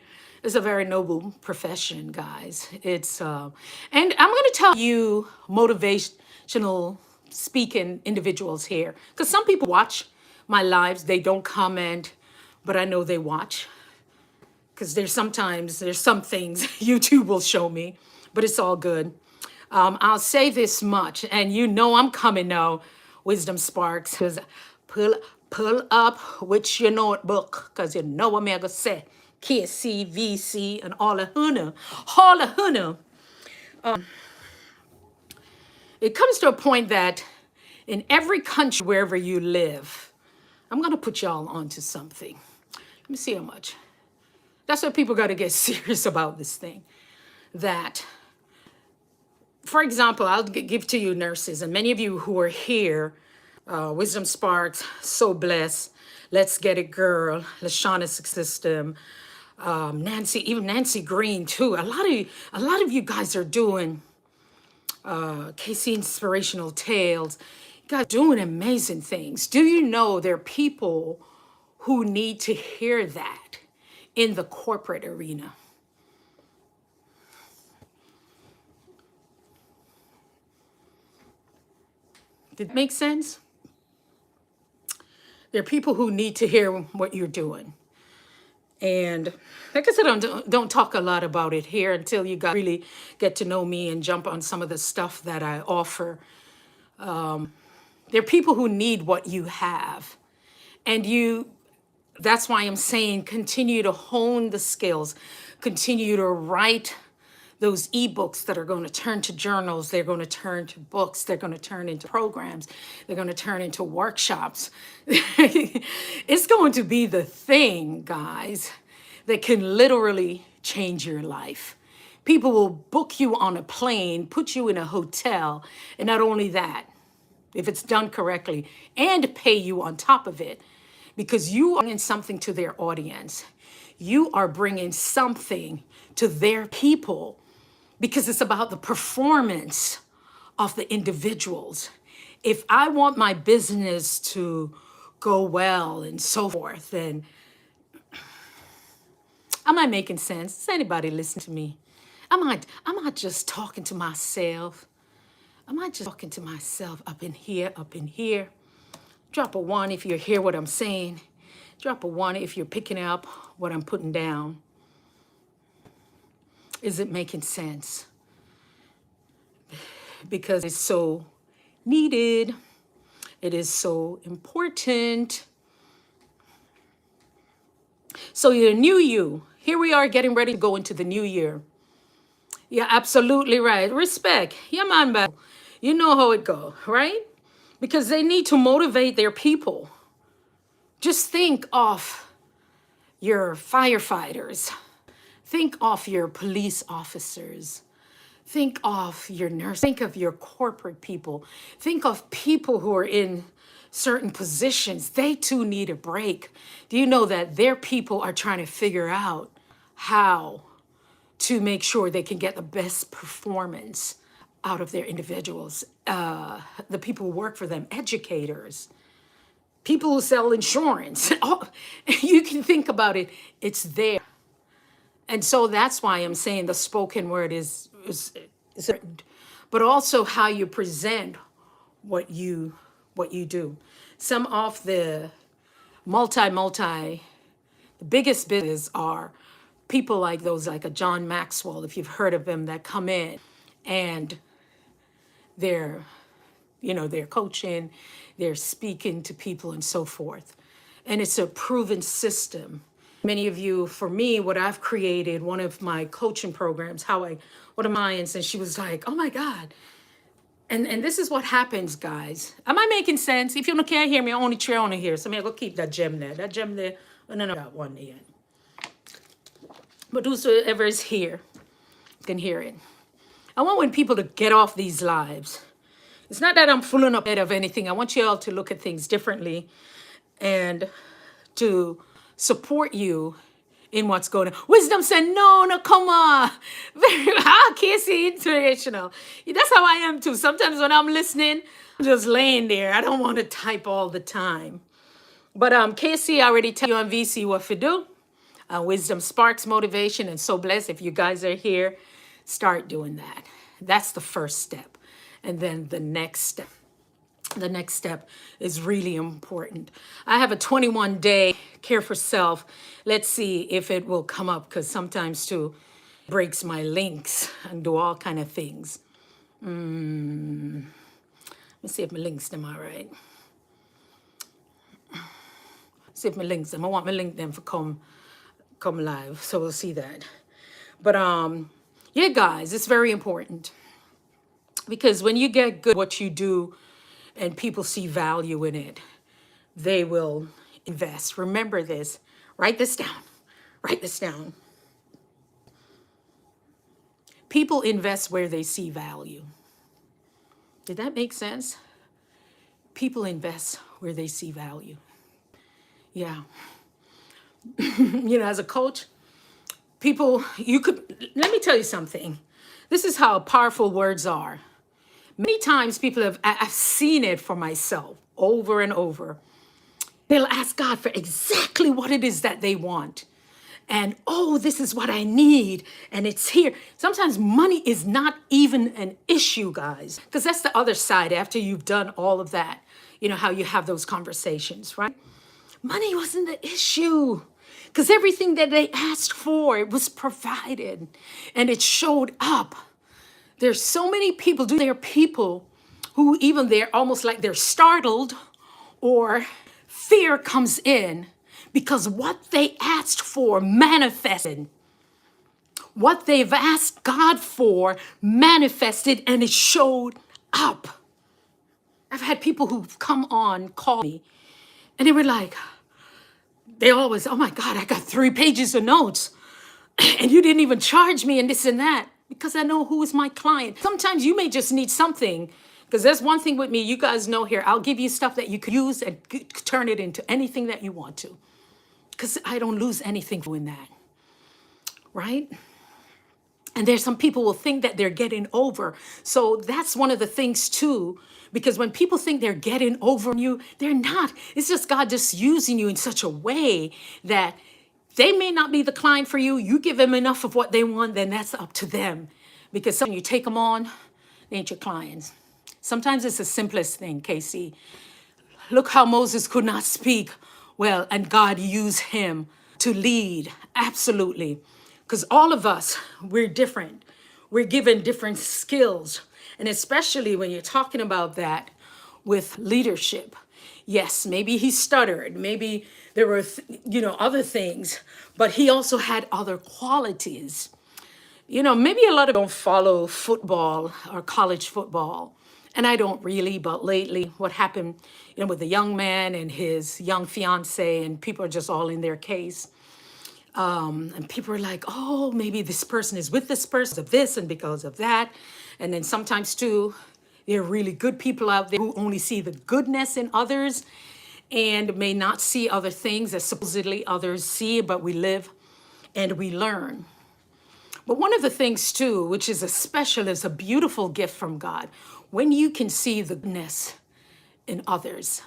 noble profession, guys. It's and I'm gonna tell you motivational speaking individuals here, because some people watch my lives, they don't comment, but I know they watch. Because there's some things YouTube will show me, but it's all good. I'll say this much, and I'm coming now, Wisdom Sparks, because pull up with your notebook, because you know what I'm going to say. KC, VC, and all the hunna. It comes to a point that in every country, wherever you live, I'm going to put y'all onto something. Let me see how much. That's what people got to get serious about this thing. That, for example, I'll give to you nurses, and many of you who are here, Wisdom Sparks, So Blessed, Let's Get It Girl, Lashana System, Nancy Green too. A lot of you guys are doing KC Inspirational Tales. You guys are doing amazing things. Do you know there are people who need to hear that in the corporate arena? Did it make sense? There are people who need to hear what you're doing. And like I said, I don't talk a lot about it here until you guys really get to know me and jump on some of the stuff that I offer. There are people who need what you have. And that's why I'm saying continue to hone the skills, continue to write those ebooks that are going to turn to journals, they're going to turn to books, they're going to turn into programs, they're going to turn into workshops. It's going to be the thing, guys. that can literally change your life. People will book you on a plane, put you in a hotel, and not only that, if it's done correctly, and pay you on top of it, because you are bringing something to their audience. You are bringing something to their people, because it's about the performance of the individuals. If I want my business to go well and so forth, then am I making sense? Is anybody listening to me? Am I just talking to myself? Am I just talking to myself up in here, up in here? Drop a one if you hear what I'm saying. Drop a one if you're picking up what I'm putting down. Is it making sense? Because it's so needed. It is so important. So your new you. Here we are getting ready to go into the new year. Yeah, absolutely right. Respect. Yeah, man, but you know how it go, right? Because they need to motivate their people. Just think of your firefighters. Think of your police officers. Think of your nurse. Think of your corporate people. Think of people who are in certain positions. They too need a break. Do you know that their people are trying to figure out how to make sure they can get the best performance out of their individuals? The people who work for them, educators, people who sell insurance. Oh, you can think about it. It's there. And so that's why I'm saying the spoken word is important, but also how you present what you do. Some of the the biggest business are people like those, like a John Maxwell, if you've heard of him, that come in and they're coaching, they're speaking to people and so forth. And it's a proven system. Many of you, for me, what I've created, one of my coaching programs, one of mine, and she was like, oh my God. And this is what happens, guys. Am I making sense? If you can't hear me, I only try on here. So I'm going to keep that gem there. That gem there, and then I got one there. But whosoever is here can hear it. I want people to get off these lives. It's not that I'm fooling up of anything. I want you all to look at things differently and to support you in what's going on. Wisdom said, no, come on. Casey, inspirational. That's how I am too. Sometimes when I'm listening, I'm just laying there. I don't want to type all the time. But Casey, I already tell you on VC what to do. Wisdom sparks motivation, and so blessed. If you guys are here, start doing that. That's the first step. And then the next step. The next step is really important. I have a 21-day care for self. Let's see if it will come up, because sometimes too breaks my links and do all kind of things. Let me see if my links them all right. See if my links them. I want my link them for come live, so we'll see that. But yeah, guys, it's very important, because when you get good at what you do and people see value in it, they will invest. Remember this. Write this down. Write this down. People invest where they see value. Did that make sense? People invest where they see value. Yeah. As a coach, let me tell you something. This is how powerful words are. Many times I've seen it for myself over and over. They'll ask God for exactly what it is that they want. And, oh, this is what I need. And it's here. Sometimes money is not even an issue, guys, because that's the other side after you've done all of that. You know how you have those conversations, right? Money wasn't the issue, because everything that they asked for, it was provided and it showed up. There's so many people, there are people who even they're almost like they're startled, or fear comes in because what they asked for manifested. What they've asked God for manifested, and it showed up. I've had people who've come on, call me, and they were like, They always, oh my God, I got 3 pages of notes and you didn't even charge me and this and that, because I know who is my client. Sometimes you may just need something, because there's one thing with me, you guys know here, I'll give you stuff that you could use and turn it into anything that you want to, because I don't lose anything in that, right? And there's some people will think that they're getting over. So that's one of the things too, because when people think they're getting over you, they're not. It's just God just using you in such a way that they may not be the client for you. You give them enough of what they want, then that's up to them. Because when you take them on, they ain't your clients. Sometimes it's the simplest thing, Casey. Look how Moses could not speak well, and God used him to lead. Absolutely. Because all of us, we're different. We're given different skills. And especially when you're talking about that with leadership. Yes, maybe he stuttered. Maybe there were, other things. But he also had other qualities. Maybe a lot of don't follow football or college football. And I don't really, but lately what happened, with the young man and his young fiance, and people are just all in their case. And people are like, oh, maybe this person is with this person of this and because of that. And then sometimes too, there are really good people out there who only see the goodness in others and may not see other things that supposedly others see, but we live and we learn. But one of the things too, which is is a beautiful gift from God, when you can see the goodness in others,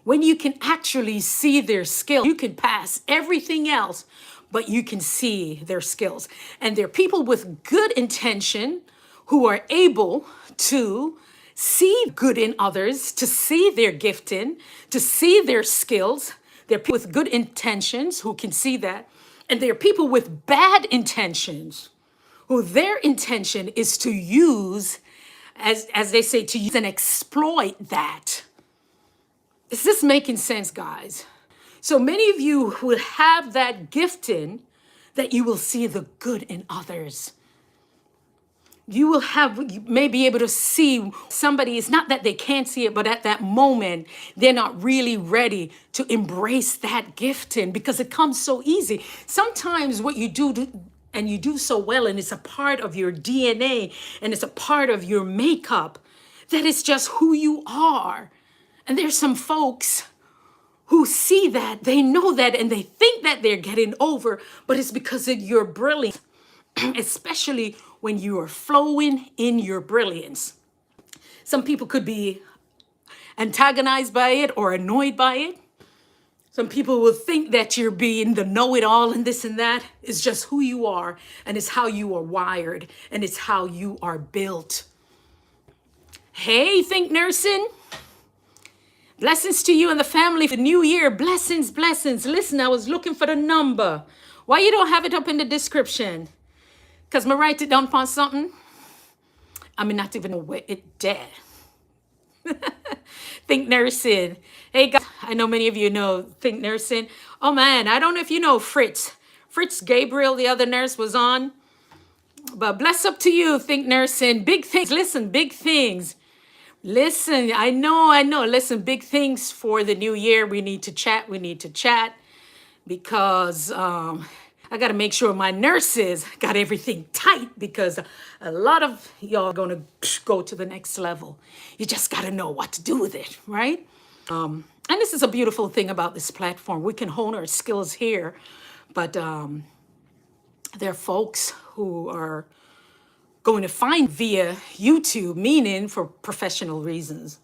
when you can actually see their skill, you can pass everything else, but you can see their skills. And there are people with good intention who are able to see good in others, to see their gifting, to see their skills. There are people with good intentions who can see that. And there are people with bad intentions who their intention is to use, as they say, to use and exploit that. Is this making sense, guys? So many of you will have that gifting that you will see the good in others. You may be able to see somebody, it's not that they can't see it, but at that moment, they're not really ready to embrace that gifting because it comes so easy. Sometimes what you do, and you do so well, and it's a part of your DNA, and it's a part of your makeup, that it's just who you are. And there's some folks who see that, they know that, and they think that they're getting over, but it's because of your brilliance, especially when you are flowing in your brilliance. Some people could be antagonized by it or annoyed by it. Some people will think that you're being the know-it-all and this and that. It's just who you are, and it's how you are wired, and it's how you are built. Hey, Think Nursing. Blessings to you and the family for the new year. Blessings, blessings. Listen, I was looking for the number. Why you don't have it up in the description? Because I write it down for something. I mean, not even know where it dead. Think Nursing. Hey, guys, I know many of you know Think Nursing. Oh, man, I don't know if you know Fritz. Fritz Gabriel, the other nurse, was on. But bless up to you, Think Nursing. Big things. Listen, big things. Listen, I know. Listen, big things for the new year. We need to chat. Because I got to make sure my nurses got everything tight, because a lot of y'all are going to go to the next level. You just got to know what to do with it, right? And this is a beautiful thing about this platform. We can hone our skills here, but there are folks who are going to find via YouTube, meaning for professional reasons.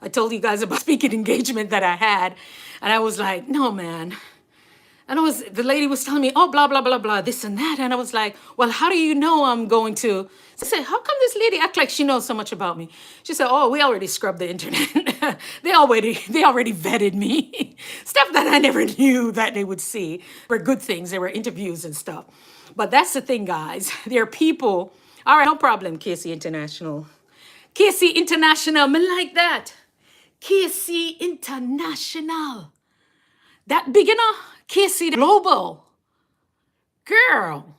I told you guys about speaking engagement that I had, and I was like, no, man. And the lady was telling me, oh, blah, blah, blah, blah, this and that. And I was like, well, how do you know I'm going to? So I said, how come this lady act like she knows so much about me? She said, oh, we already scrubbed the internet. They already vetted me. Stuff that I never knew that they would see. Were good things. There were interviews and stuff. But that's the thing, guys. There are people. All right, no problem, KC International. KC International, me like that. KC International. That big enough. KC Global. Girl.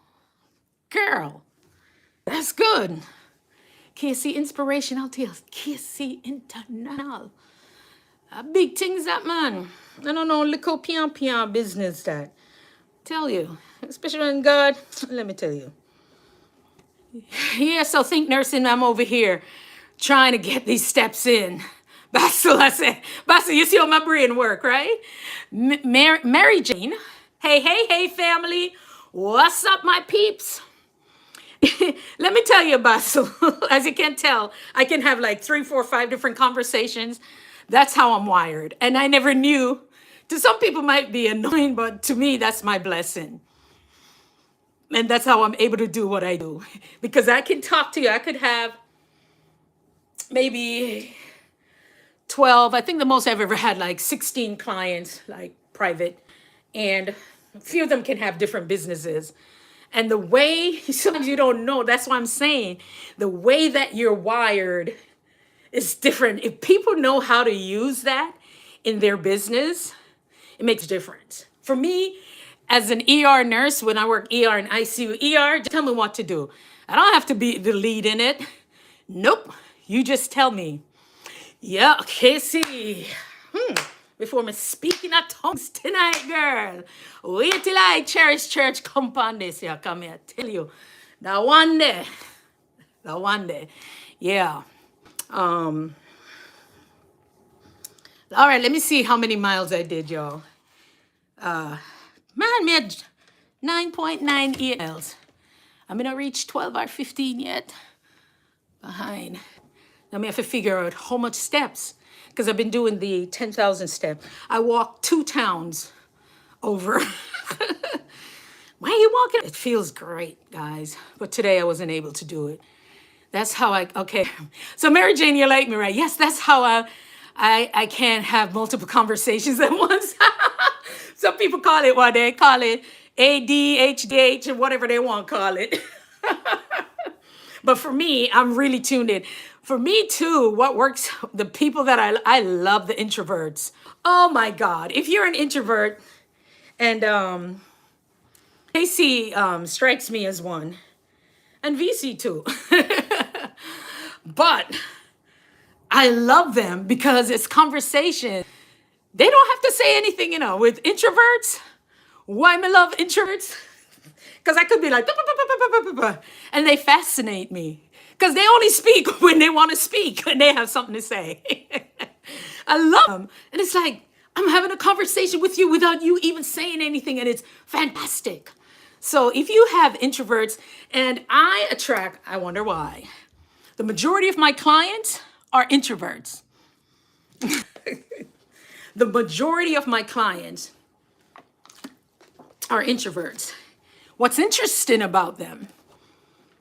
That's good. KC Inspirational Tales. KC International. Big things that, man. I don't know, little pian business that. Tell you, especially when God, let me tell you. Yeah, so think nursing, I'm over here trying to get these steps in. Basil, I said, Basil, you see how my brain work, right? Mary Jane. Hey, family. What's up, my peeps? Let me tell you, Basil, as you can tell, I can have like 3, 4, 5 different conversations. That's how I'm wired. And I never knew. To some people might be annoying, but to me, that's my blessing. And that's how I'm able to do what I do. Because I can talk to you. I could have maybe 12. I think the most I've ever had like 16 clients, like private. And a few of them can have different businesses. And the way, sometimes you don't know, that's what I'm saying. The way that you're wired is different. If people know how to use that in their business, it makes a difference. For me, as an ER nurse, when I work ER and ICU, ER, just tell me what to do. I don't have to be the lead in it. Nope. You just tell me. Yeah, Casey. Before me speaking at tongues tonight, girl. Wait till I cherish church come on this. Yeah, come here. Tell you. Now one day. Yeah. All right, let me see how many miles I did, y'all. Man, made 9.9 miles. I'm gonna reach 12 or 15 yet. Behind. Now I have to figure out how much steps, because I've been doing the 10,000 step. I walked 2 towns over. Why are you walking? It feels great, guys. But today I wasn't able to do it. That's how okay. So Mary Jane, you like me, right? Yes, that's how I can't have multiple conversations at once. Some people call it what they call it, ADHD, or whatever they want to call it. But for me, I'm really tuned in. For me too, what works, the people that I love the introverts. Oh my God. If you're an introvert, and Casey strikes me as one, and VC too. But I love them because it's conversation. They don't have to say anything, with introverts. Why I love introverts? Because I could be like, "Bah, bah, bah, bah, bah, bah, bah, bah," and they fascinate me. Because they only speak when they want to speak, when they have something to say. I love them. And it's like, I'm having a conversation with you without you even saying anything, and it's fantastic. So if you have introverts, and I wonder why, the majority of my clients are introverts. The majority of my clients are introverts. What's interesting about them,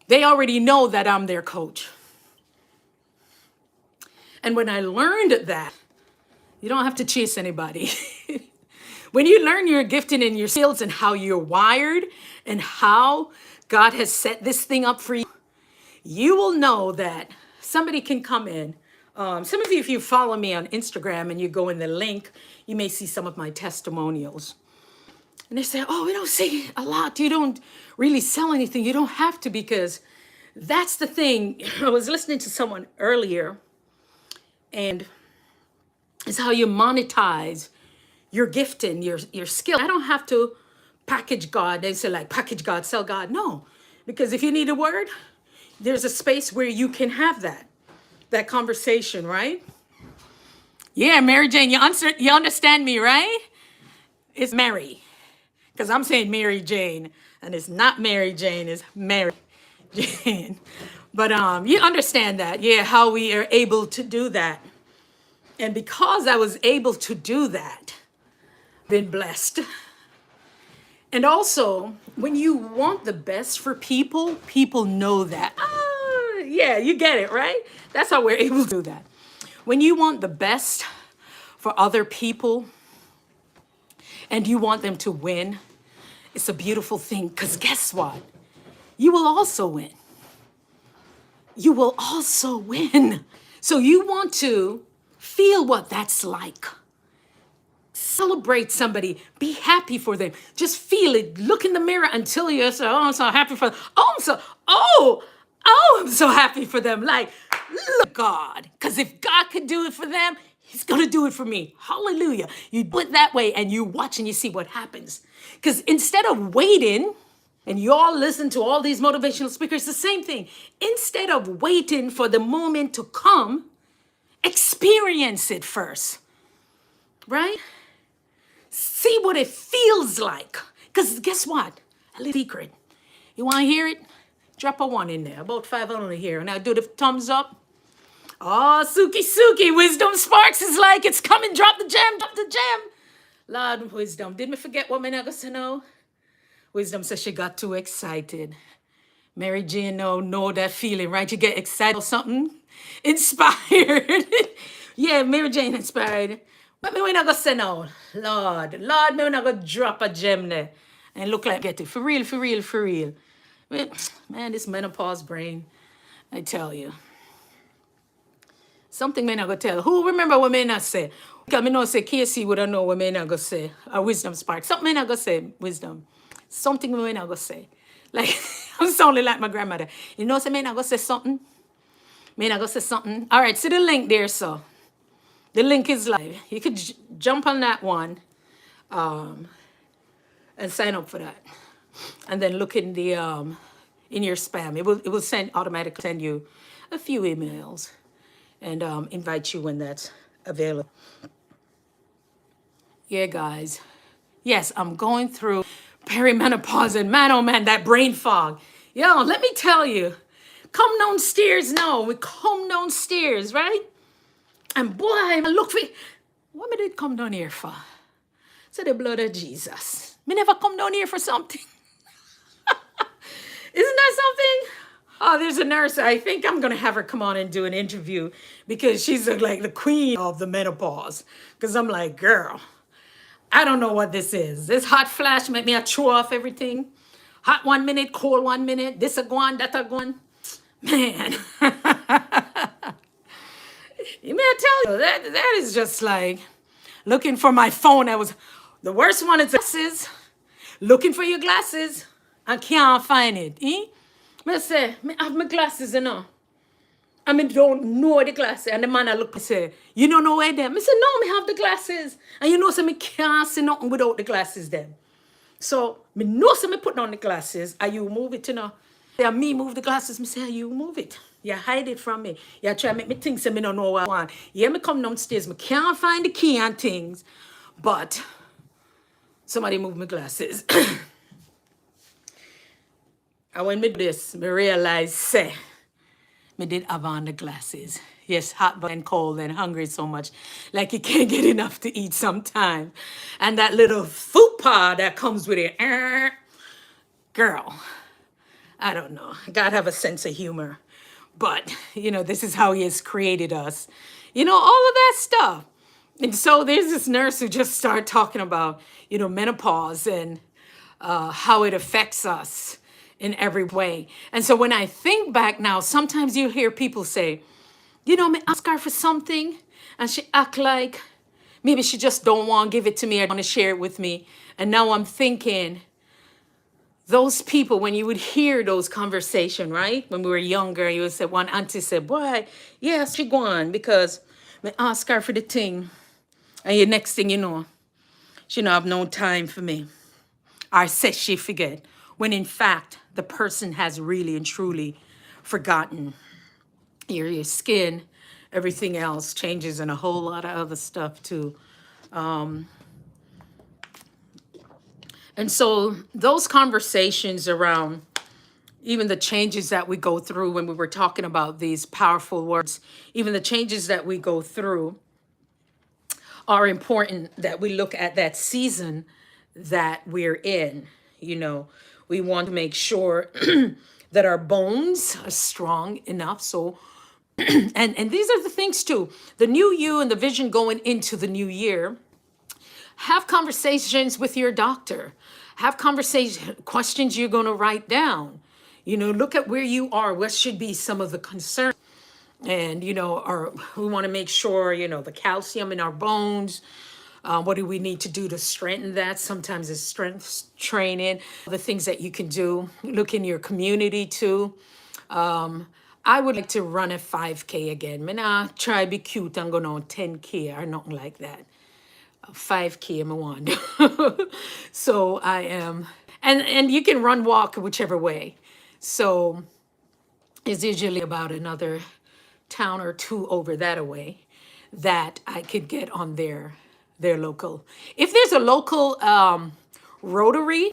they already know that I'm their coach. And when I learned that, you don't have to chase anybody. When you learn your gifting and your skills and how you're wired and how God has set this thing up for you, you will know that somebody can come in. Some of you, if you follow me on Instagram and you go in the link, you may see some of my testimonials. And they say, oh, we don't see a lot. You don't really sell anything. You don't have to, because that's the thing. I was listening to someone earlier, and it's how you monetize your gifting, your skill. I don't have to package God. They say like package God, sell God. No, because if you need a word, there's a space where you can have that conversation, right? Yeah, Mary Jane, you understand me, right? It's Mary. Because I'm saying Mary Jane, and it's not Mary Jane, it's Mary Jane. But you understand that, yeah, how we are able to do that. And because I was able to do that, been blessed. And also, when you want the best for people, people know that. Yeah, you get it, right? That's how we're able to do that. When you want the best for other people and you want them to win, it's a beautiful thing, because guess what? You will also win. You will also win. So you want to feel what that's like. Celebrate somebody. Be happy for them. Just feel it. Look in the mirror until you're so, oh, I'm so happy for them. Oh, I'm so happy for them. Like, look, God. Because if God could do it for them, He's going to do it for me. Hallelujah. You do it that way and you watch and you see what happens. Because instead of waiting, and you all listen to all these motivational speakers, the same thing. Instead of waiting for the moment to come, experience it first, right? See what it feels like. Because guess what? A little secret. You want to hear it? Drop a 1 in there. About 5 only here. And I do the thumbs up. Oh, Suki, Wisdom Sparks is like, it's coming. Drop the gem, drop the gem. Lord, Wisdom. Did me forget what my nigga said no? Wisdom says she got too excited. Mary Jane, know that feeling, right? You get excited or something. Inspired. Yeah, Mary Jane inspired. But me when I go say no, Lord, me when I go drop a gem there and look like get it. For real, for real, for real. Man, this menopause brain, I tell you. Something me not go tell. Who remember what me not say? Because me know say KC would know what me not go say. A wisdom spark. Something me not go say, wisdom. Something me not go say. Like, I'm sounding like my grandmother. You know say me not go say something? Me not go say something. All right, see the link there, so. The link is live. You could jump on that one and sign up for that. And then look in the in your spam. It will automatically send you a few emails and invite you when that's available. Yeah, guys. Yes, I'm going through perimenopause, and man, oh man, that brain fog. Yo, let me tell you, come downstairs now. We come downstairs, right? And boy, I look for what me did come down here for? So the blood of Jesus. Me never come down here for something. Isn't that something? Oh, there's a nurse. I think I'm going to have her come on and do an interview because she's like the queen of the menopause. Because I'm like, girl, I don't know what this is. This hot flash make me throw off everything. Hot 1 minute, cold 1 minute. This a gone, that a gone. Man. You may tell you, that is just like looking for my phone. That was the worst one is glasses. Looking for your glasses. I can't find it. I say, I have my glasses, you know. I mean, don't know the glasses. And the man I look and say, you don't know where them? I say, no, me have the glasses. And you know, so me can't see nothing without the glasses then. So, me know so me put on the glasses. Are you move it, you know? Yeah, me move the glasses. Me say, are you move it? You hide it from me. You try to make me think so me don't know what I want. Yeah, me come downstairs. Me can't find the key and things. But somebody move my glasses. And when me do this, me realize, say, me did have on the glasses. Yes, hot and cold and hungry so much. Like you can't get enough to eat sometime. And that little fupa that comes with it. Girl, I don't know. God have a sense of humor. But, you know, this is how he has created us. You know, all of that stuff. And so there's this nurse who just started talking about, you know, menopause and how it affects us in every way. And so when I think back now, sometimes you hear people say, you know, me ask her for something and she act like maybe she just don't want to give it to me or want to share it with me. And now I'm thinking, those people, when you would hear those conversations, right? When we were younger, you would say, one auntie said, boy, yes, she gone because me ask her for the thing. And the next thing you know, she don't have no time for me. Or says she forget. When in fact, the person has really and truly forgotten. Your skin, everything else changes and a whole lot of other stuff too. And so those conversations around even the changes that we go through when we were talking about these powerful words, even the changes that we go through are important that we look at that season that we're in. You know, we want to make sure that our bones are strong enough. So, and these are the things too, the new you and the vision going into the new year. Have conversations with your doctor. Have questions you're going to write down. You know, look at where you are. What should be some of the concerns? And, you know, we want to make sure, you know, the calcium in our bones. What do we need to do to strengthen that? Sometimes it's strength training. The things that you can do. Look in your community too. I would like to run a 5K again. Me nah try be cute and go on 10K or nothing like that. 5K I'm a one. So I am, and you can run, walk, whichever way. So it's usually about another town or two over that away that I could get on their local. If there's a local Rotary,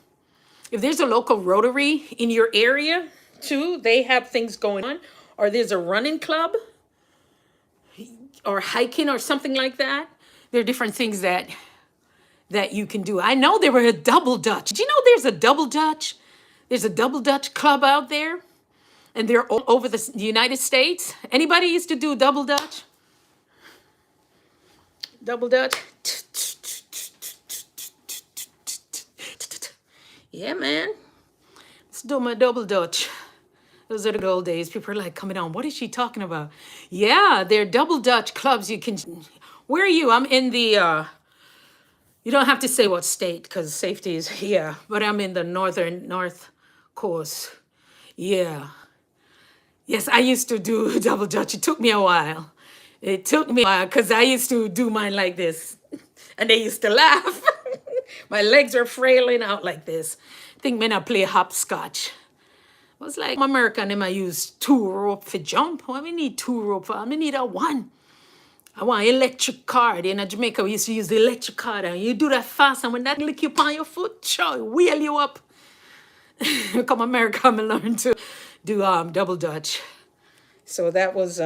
if there's a local Rotary in your area too, they have things going on, or there's a running club or hiking or something like that. There are different things that you can do. I know there were a double Dutch. Do you know there's a double Dutch? There's a double Dutch club out there, and they're all over the United States. Anybody used to do double Dutch? Double Dutch? Yeah, man. Let's do my double Dutch. Those are the good old days. People are like coming on. What is she talking about? Yeah, they're double Dutch clubs. You can. Where are you? I'm in the. You don't have to say what state because safety is here. But I'm in the north coast. Yeah. Yes, I used to do double Dutch. It took me a while. It took me a while because I used to do mine like this, and they used to laugh. My legs are frailing out like this. I think when I play hopscotch. I was like, I'm American, and I use 2 rope for jump. Why we need 2 rope for? I need a 1. I want electric card. In Jamaica, we used to use the electric card, and you do that fast, and when that lick you on your foot, sure, wheel you up. Come America, I'm learn to do double Dutch. So that was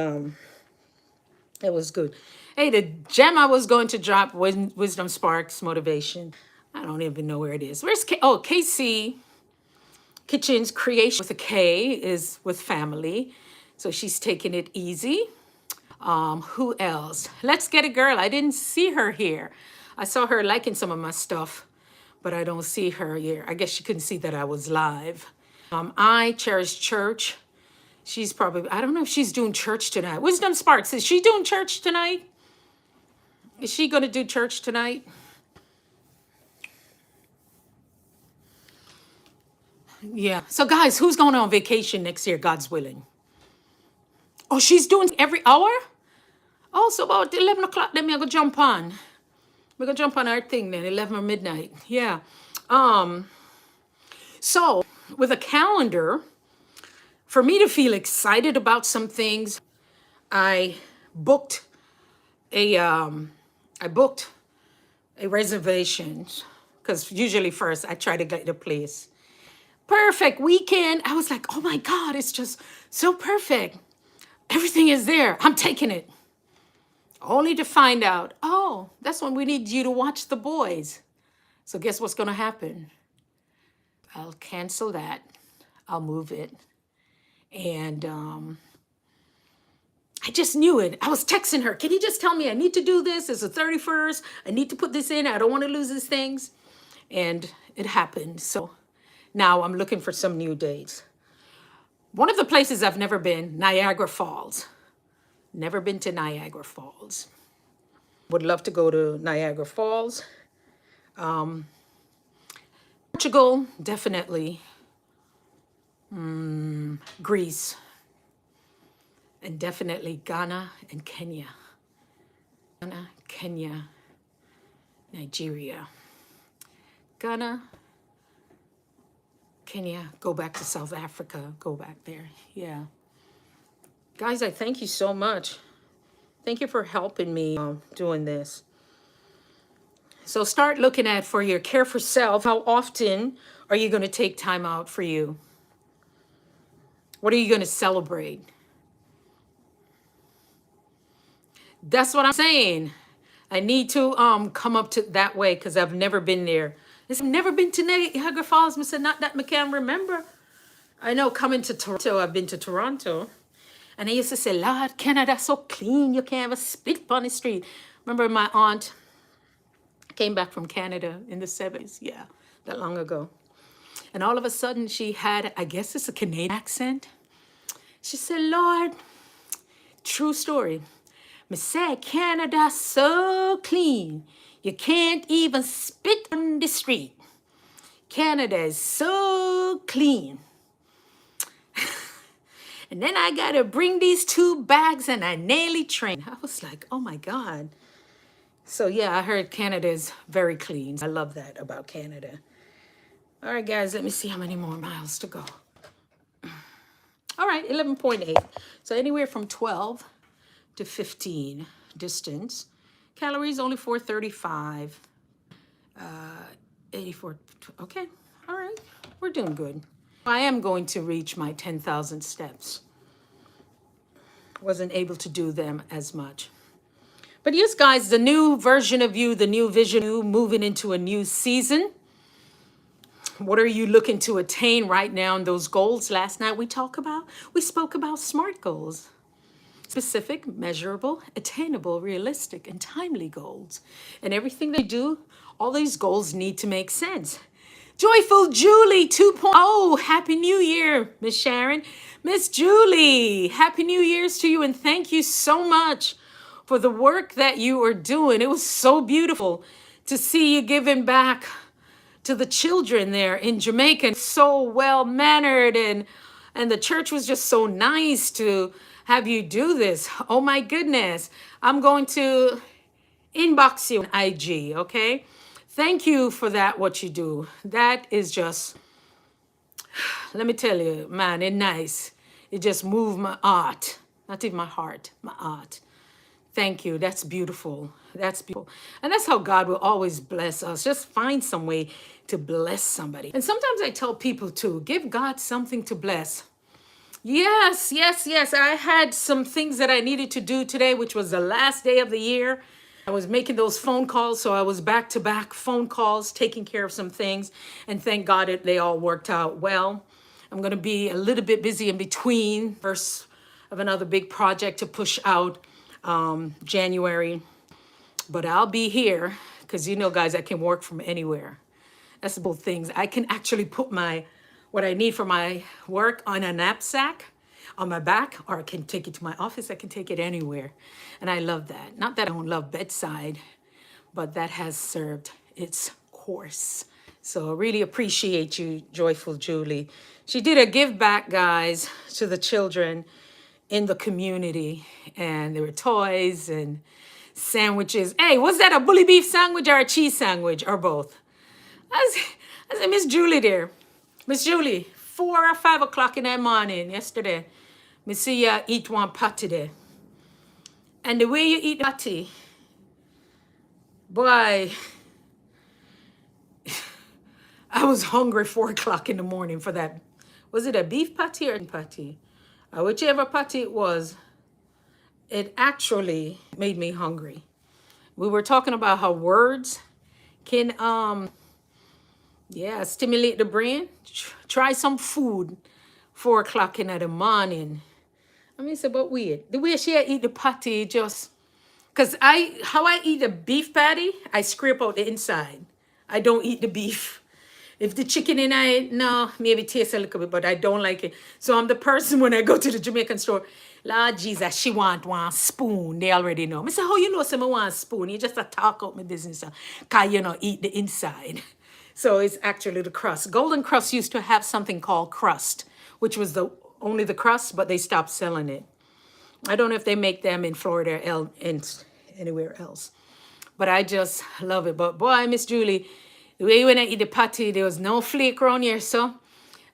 good. Hey, the gem I was going to drop was Wisdom Sparks Motivation. I don't even know where it is. Where's KC Kitchen's Creation with a K is with family. So she's taking it easy. Who else? Let's Get a Girl. I didn't see her here. I saw her liking some of my stuff, but I don't see her here. I guess she couldn't see that I was live. I Cherish Church. She's probably, I don't know if she's doing church tonight. Wisdom Sparks, is she doing church tonight? Is she going to do church tonight? Yeah. So guys, who's going on vacation next year, God's willing? Oh, she's doing every hour? Oh, so about 11 o'clock, then me I go jump on. We go jump on our thing then, 11 or midnight. Yeah. So with a calendar, for me to feel excited about some things, I booked a reservation, because usually first I try to get the place. Perfect weekend. I was like, oh my God, it's just so perfect. Everything is there. I'm taking it. Only to find out, oh, that's when we need you to watch The Boys. So guess what's going to happen? I'll cancel that. I'll move it. And I just knew it. I was texting her. Can you just tell me I need to do this? It's the 31st. I need to put this in. I don't want to lose these things. And it happened. So now I'm looking for some new dates. One of the places I've never been, Niagara Falls. Never been to Niagara Falls. Would love to go to Niagara Falls. Portugal, definitely. Greece. And definitely Ghana and Kenya. Ghana, Kenya, Nigeria. Ghana, Kenya, go back to South Africa, go back there. Yeah. Guys, I thank you so much. Thank you for helping me doing this. So start looking at, for your care for self, how often are you going to take time out for you? What are you going to celebrate? That's what I'm saying. I need to come up to that way because I've never been there. I've never been to Niagara Falls. I said, not that I can remember. I know coming to Toronto, I've been to Toronto. And I used to say, Lord, Canada's so clean. You can't have a spit on the street. Remember my aunt came back from Canada in the 70s. Yeah, that long ago. And all of a sudden she had, I guess it's a Canadian accent. She said, Lord, true story. Me say Canada's so clean. You can't even spit on the street. Canada is so clean. And then I got to bring these 2 bags and I nearly trained. I was like, oh my God. So yeah, I heard Canada is very clean. I love that about Canada. All right, guys, let me see how many more miles to go. All right, 11.8. So anywhere from 12 to 15 distance. Calories only 435. 84. Okay, all right, we're doing good. I am going to reach my 10,000 steps. Wasn't able to do them as much. But yes, guys, the new version of you, the new vision, you moving into a new season. What are you looking to attain right now in those goals? Last night we spoke about SMART goals. Specific, measurable, attainable, realistic, and timely goals. And everything they do, all these goals need to make sense. Joyful Julie 2.0, Happy New Year, Miss Sharon. Miss Julie, Happy New Year's to you, and thank you so much for the work that you are doing. It was so beautiful to see you giving back to the children there in Jamaica. So well-mannered, and the church was just so nice to have you do this. Oh my goodness. I'm going to inbox you on IG, okay? Thank you for that, what you do. That is just, let me tell you, man, it's nice. It just moved my heart. Not even my heart, my heart. Thank you. That's beautiful. That's beautiful. And that's how God will always bless us. Just find some way to bless somebody. And sometimes I tell people to give God something to bless. Yes, yes, yes. I had some things that I needed to do today, which was the last day of the year. I was making those phone calls, so I was back-to-back phone calls, taking care of some things, and thank God they all worked out well. I'm going to be a little bit busy in between, first of another big project to push out January, but I'll be here because you know, guys, I can work from anywhere. That's the both things. I can actually put what I need for my work on a knapsack on my back, or I can take it to my office. I can take it anywhere. And I love that. Not that I don't love bedside, but that has served its course. So I really appreciate you, Joyful Julie. She did a give back, guys, to the children in the community. And there were toys and sandwiches. Hey, was that a bully beef sandwich or a cheese sandwich or both? I said, Miss Julie there. Miss Julie, 4 or 5 o'clock in the morning yesterday, me see you eat one patty there. And the way you eat the patty, boy, I was hungry 4 o'clock in the morning for that. Was it a beef patty or a patty? Whichever patty it was, it actually made me hungry. We were talking about how words can, stimulate the brain. Try some food 4 o'clock in the morning. I mean, but weird. The way she eat the patty, just because how I eat a beef patty, I scrape out the inside. I don't eat the beef. If the chicken in it, no, maybe taste a little bit, but I don't like it. So I'm the person when I go to the Jamaican store, Lord Jesus, she want one spoon. They already know. I say, how you know someone want a spoon? You just a talk out my business. Because you know, eat the inside. So it's actually the crust. Golden Crust used to have something called crust, which was only the crust, but they stopped selling it. I don't know if they make them in Florida or anywhere else. But I just love it. But boy, Miss Julie, the way when I eat the patty, there was no flake around here, so.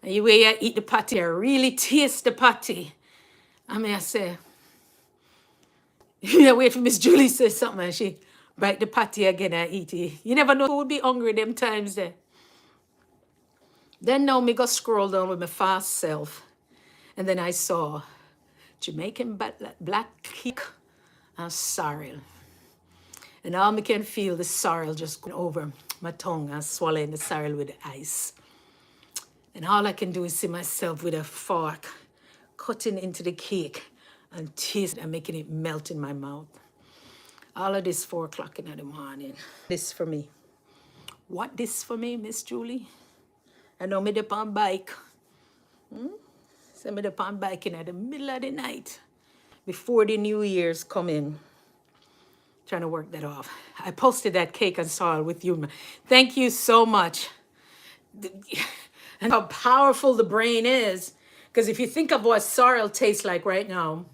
And the way I eat the patty, I really taste the patty. I mean, I say, yeah, wait for Miss Julie to say something and she bite the patty again and eat it. You never know who would be hungry them times there. Then now me go scroll down with my fast self. And then I saw Jamaican black cake and sorrel. And all me can feel the sorrel just going over my tongue and swallowing the sorrel with the ice. And all I can do is see myself with a fork cutting into the cake and taste and making it melt in my mouth. All of this 4 o'clock in the morning. This for me. What this for me, Miss Julie? I know me up on bike. So me up on bike in the middle of the night before the New Year's come in. Trying to work that off. I posted that cake and sorrel with you. Thank you so much. And how powerful the brain is. Because if you think of what sorrel tastes like right now,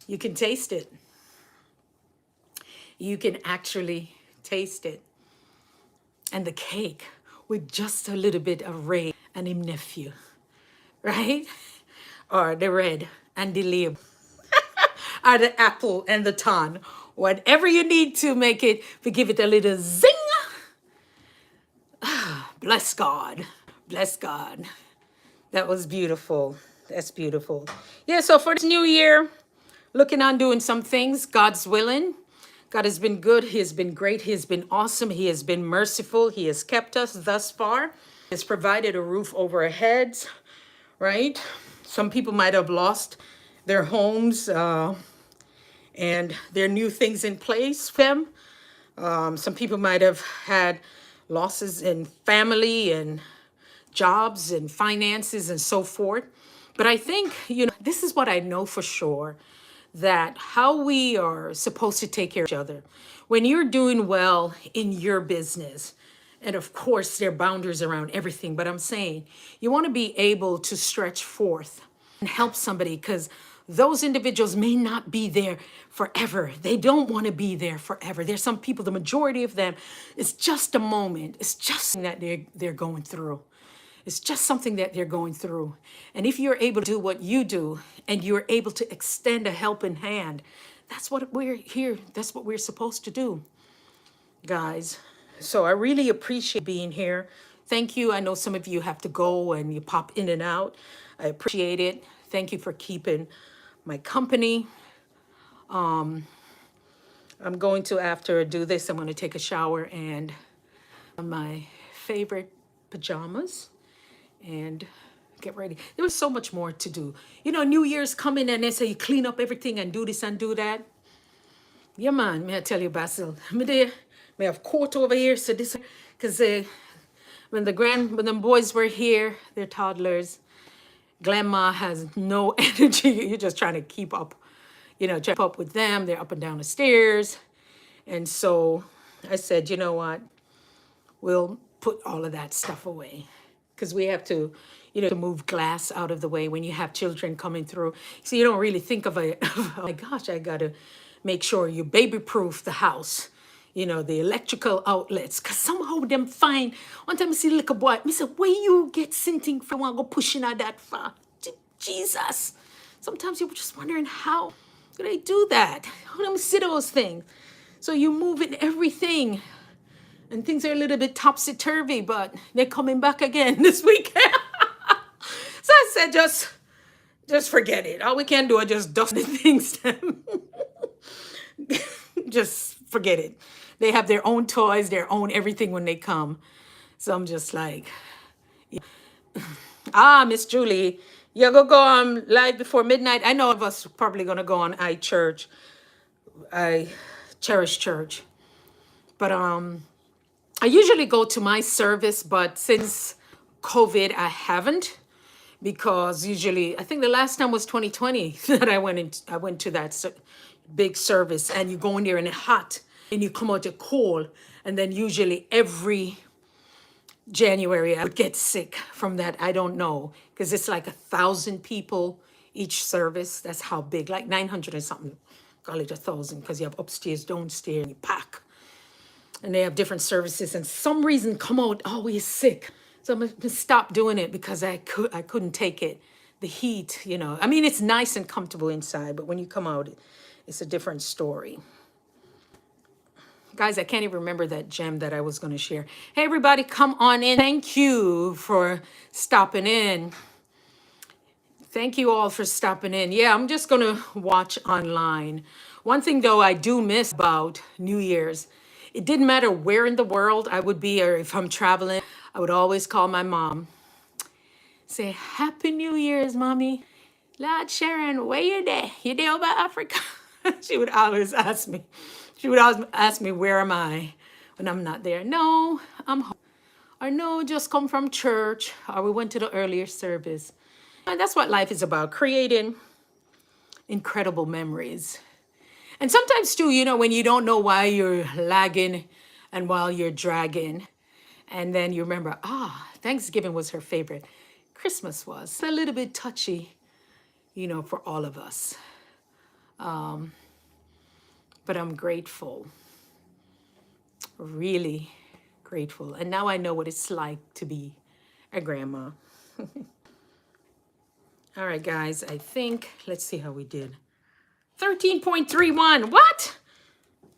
you can taste it. You can actually taste it. And the cake with just a little bit of red and him nephew, right? Or the red and the lib, or the apple and the ton. Whatever you need to make it, to give it a little zing. Bless God. Bless God. That was beautiful. That's beautiful. Yeah, so for this new year, looking on doing some things, God's willing. God has been good. He has been great. He has been awesome. He has been merciful. He has kept us thus far. He has provided a roof over our heads, right? Some people might have lost their homes and their new things in place for them. Some people might have had losses in family and jobs and finances and so forth. But I think, this is what I know for sure, that how we are supposed to take care of each other. When you're doing well in your business, and of course there are boundaries around everything, but I'm saying you want to be able to stretch forth and help somebody, because those individuals may not be there forever. They don't want to be there forever. There's some people, the majority of them, it's just a moment. It's just that they're going through. It's just something that they're going through. And if you're able to do what you do and you're able to extend a helping hand, that's what we're here. That's what we're supposed to do, guys. So I really appreciate being here. Thank you. I know some of you have to go and you pop in and out. I appreciate it. Thank you for keeping my company. I'm going to, after I do this, I'm going to take a shower and my favorite pajamas and get ready. There was so much more to do. New Year's coming and they say you clean up everything and do this and do that. Yeah, man, may I tell you, Basil, may have court over here, so this, because when the boys were here, they're toddlers, grandma has no energy. You're just trying to keep up, keep up with them. They're up and down the stairs. And so I said, you know what? We'll put all of that stuff away, because we have to, to move glass out of the way when you have children coming through. So you don't really think of it. Oh my gosh, I got to make sure you baby-proof the house. The electrical outlets, because somehow them find. One time I see a little boy, I said, where you get something from? I want to go pushing out that far. Jesus. Sometimes you're just wondering, how do they do that? How do they see those things? So you moving everything, and things are a little bit topsy-turvy, but they're coming back again this weekend. So I said, just forget it. All we can do is just dust the things down. Just forget it. They have their own toys, their own everything when they come. So I'm just like, Miss Julie, you're going to go on live before midnight. I know of us probably going to go on iChurch. I cherish church. But I usually go to my service, but since COVID, I haven't, because usually, I think the last time was 2020 that I went to that big service, and you go in there and it's hot and you come out you're cold, and then usually every January I would get sick from that. I don't know, because it's like 1,000 people each service. That's how big, like 900 and something. Call it 1,000, because you have upstairs, downstairs, and you pack. And they have different services, and some reason come out always sick. So I'm gonna stop doing it, because I couldn't take it. The heat, I mean, it's nice and comfortable inside, but when you come out, it's a different story. Guys, I can't even remember that gem that I was going to share. Hey, everybody, come on in. Thank you for stopping in. Thank you all for stopping in. Yeah, I'm just going to watch online. One thing, though, I do miss about New Year's, it didn't matter where in the world I would be, or if I'm traveling, I would always call my mom. Say, Happy New Year's, Mommy. Lord Sharon, where you there? You there over Africa? She would always ask me. She would always ask me, where am I when I'm not there? No, I'm home. Or no, just come from church. Or we went to the earlier service. And that's what life is about, creating incredible memories. And sometimes too, when you don't know why you're lagging and while you're dragging, and then you remember, Thanksgiving was her favorite. Christmas was. It's a little bit touchy, you know, for all of us. But I'm grateful, really grateful. And now I know what it's like to be a grandma. All right, guys, I think, let's see how we did. 13.31, what?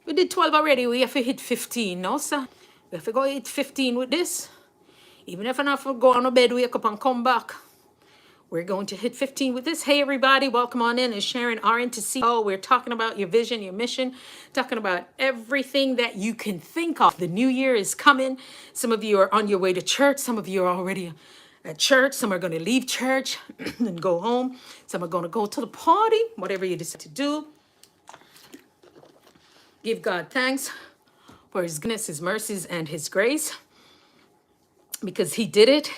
We did 12 already, we have to hit 15, no sir? We have to go hit 15 with this. Even if I have to go on to bed, wake up and come back. We're going to hit 15 with this. Hey, everybody, welcome on in. It's Sharon RN to see. Oh, we're talking about your vision, your mission, talking about everything that you can think of. The new year is coming. Some of you are on your way to church. Some of you are already at church. Some are going to leave church and go home. Some are going to go to the party, whatever you decide to do. Give God thanks for his goodness, his mercies, and his grace, because he did it.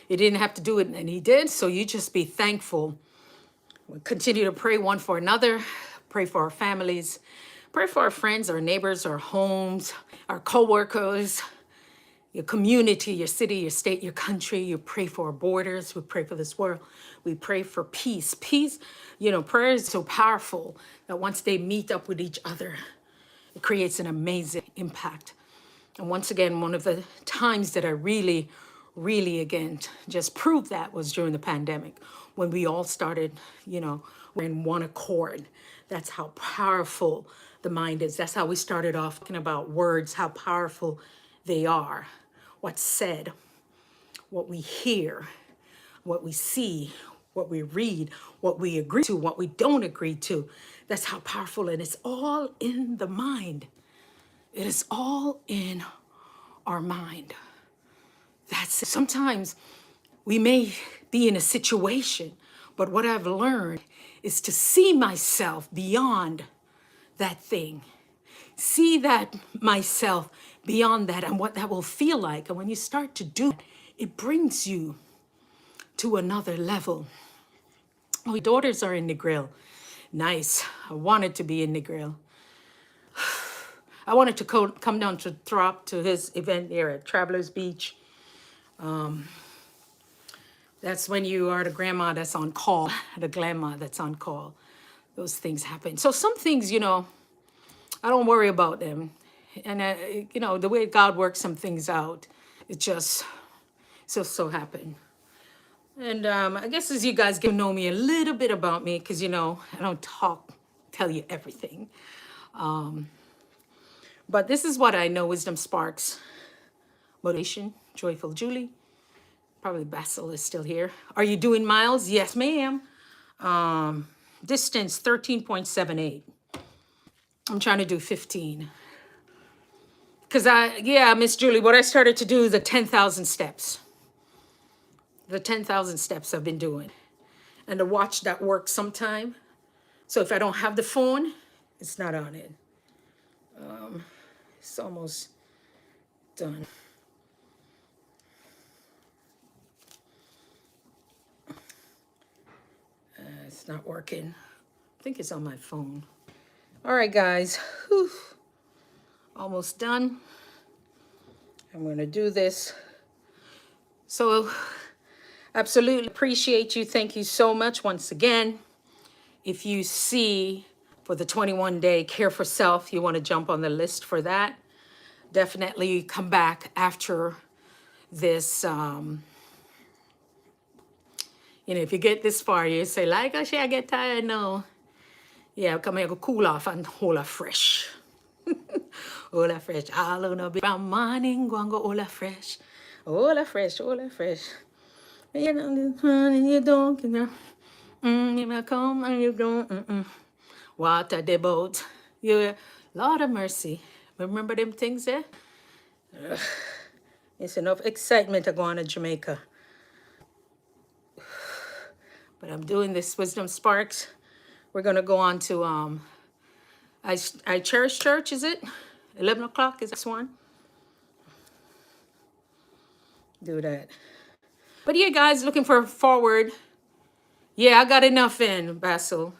He didn't have to do it, and he did. So you just be thankful. We'll continue to pray one for another, pray for our families, pray for our friends, our neighbors, our homes, our co-workers, your community, your city, your state, your country. You pray for our borders. We pray for this world. We pray for peace. Peace, you know, prayer is so powerful that once they meet up with each other, it creates an amazing impact. And once again, one of the times that I really, again, just proved that was during the pandemic, when we all started, you know, in one accord. That's how powerful the mind is. That's how we started off talking about words, how powerful they are. What's said, what we hear, what we see, what we read, what we agree to, what we don't agree to. That's how powerful, and it's all in the mind. It is all in our mind. That's it. Sometimes we may be in a situation, but what I've learned is to see myself beyond that thing. See that myself beyond that and what that will feel like. And when you start to do it, it brings you to another level. My daughters are in the grill. Nice. I wanted to be in the grill. I wanted to come down to Throp to his event there at Travelers Beach. That's when you are the grandma that's on call, the grandma that's on call. Those things happen. So some things, you know, I don't worry about them. And, you know, the way God works some things out, it just so happened. And I guess as you guys get to know me a little bit about me, because, you know, I don't tell you everything. But this is what I know, Wisdom Sparks, Motivation, Joyful Julie. Probably Basil is still here. Are you doing miles? Yes, ma'am. Distance 13.78. I'm trying to do 15. Because Miss Julie, what I started to do is the 10,000 steps. The 10,000 steps I've been doing. And the watch that works sometime. So if I don't have the phone, it's not on it. It's almost done. It's not working. I think it's on my phone. All right, guys. Whew. Almost done. I'm going to do this. So, absolutely appreciate you. Thank you so much once again. If you see for the 21-day Care for Self, you want to jump on the list for that. Definitely come back after this. You know, if you get this far, you say, like, oh, shit, I get tired. No. Yeah, come here, go cool off and hold fresh. Hold fresh. All on a bit from morning, go and go hold fresh. Hold fresh, hold fresh. You know, and you don't, you know. You come and you don't. Water the boat. You, Lord of mercy. Remember them things there? It's enough excitement to go on to Jamaica. But I'm doing this Wisdom Sparks. We're going to go on to I Cherish Church, is it? 11 o'clock is this one? Do that. But yeah, guys, looking forward. Yeah, I got enough in, Basil.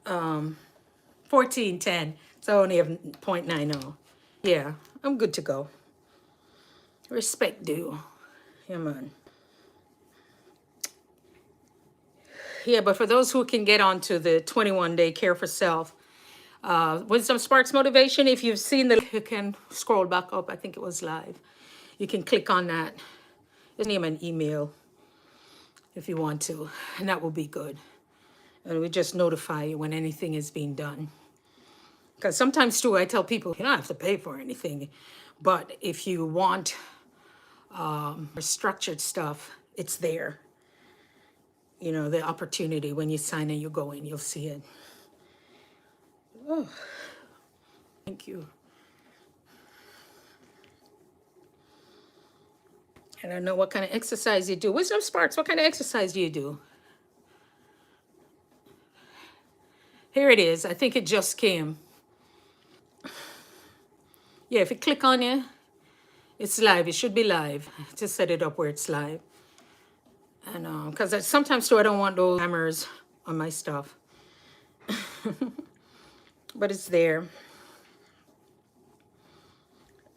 1410. So only a 0.90. Yeah, I'm good to go. Respect due. Yeah, man. Yeah, but for those who can get onto the 21-day care for self, Wisdom Sparks Motivation, if you've seen you can scroll back up. I think it was live. You can click on that. Just name an email if you want to, and that will be good. And we just notify you when anything is being done. Because sometimes too, I tell people you don't have to pay for anything, but if you want structured stuff, it's there. You know, the opportunity when you sign in, you go in, you'll see it. Oh, thank you. I don't know what kind of exercise you do. Wisdom Sparks, what kind of exercise do you do? Here it is. I think it just came. Yeah, if you click on it, it's live. It should be live. Just set it up where it's live. And because sometimes too, I don't want those hammers on my stuff. But it's there.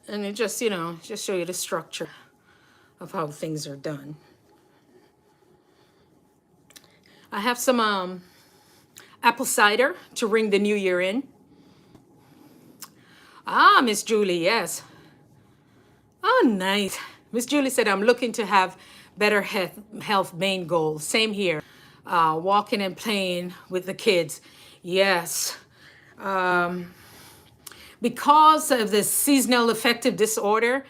And it just, just show you the structure of how things are done. I have some apple cider to ring the new year in. Ah, Miss Julie, yes. Oh, nice. Miss Julie said, I'm looking to have better health main goal. Same here. Walking and playing with the kids. Yes. Because of the seasonal affective disorder,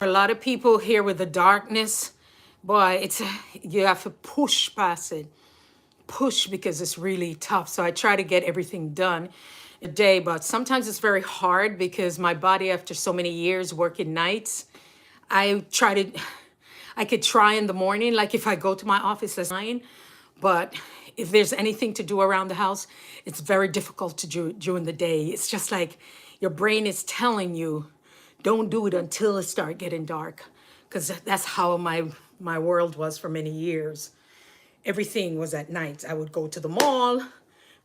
a lot of people here with the darkness, boy, you have to push past it. Push because it's really tough. So I try to get everything done a day, but sometimes it's very hard because my body, after so many years working nights, I could try in the morning, like if I go to my office at 9, but if there's anything to do around the house, it's very difficult to do during the day. It's just like your brain is telling you, don't do it until it starts getting dark, because that's how my world was for many years. Everything was at night. I would go to the mall.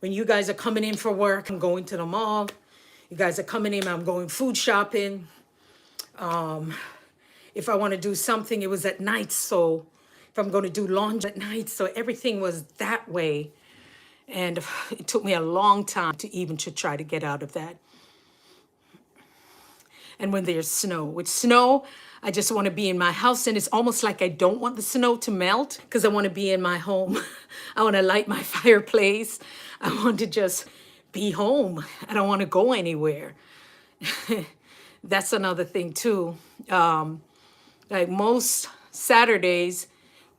When you guys are coming in for work, I'm going to the mall. You guys are coming in, I'm going food shopping. If I want to do something, it was at night. So if I'm going to do laundry at night, so everything was that way. And it took me a long time to try to get out of that. And when there's snow, with snow, I just want to be in my house, and it's almost like I don't want the snow to melt because I want to be in my home. I want to light my fireplace. I want to just be home. I don't want to go anywhere. That's another thing too. Like most Saturdays,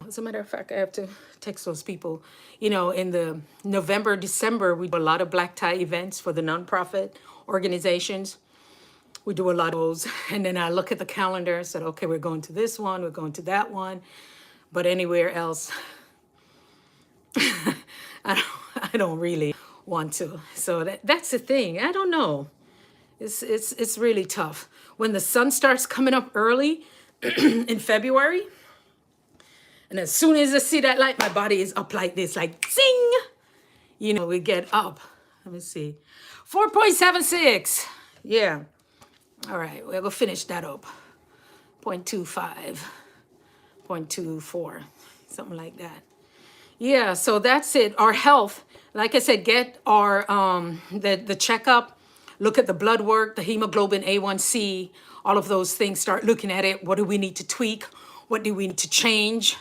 as a matter of fact, I have to text those people. In the November, December, we do a lot of black tie events for the nonprofit organizations. We do a lot of those. And then I look at the calendar and said, okay, we're going to this one, we're going to that one. But anywhere else, I don't really want to. So that's the thing. I don't know. It's really tough. When the sun starts coming up early in February, and as soon as I see that light, my body is up like this, like zing. We get up. Let me see. 4.76. Yeah. All right, we'll finish that up. 0.25, 0.24, something like that. Yeah, so that's it. Our health, like I said, get our the checkup, look at the blood work, the hemoglobin A1C, all of those things. Start looking at it. What do we need to tweak? What do we need to change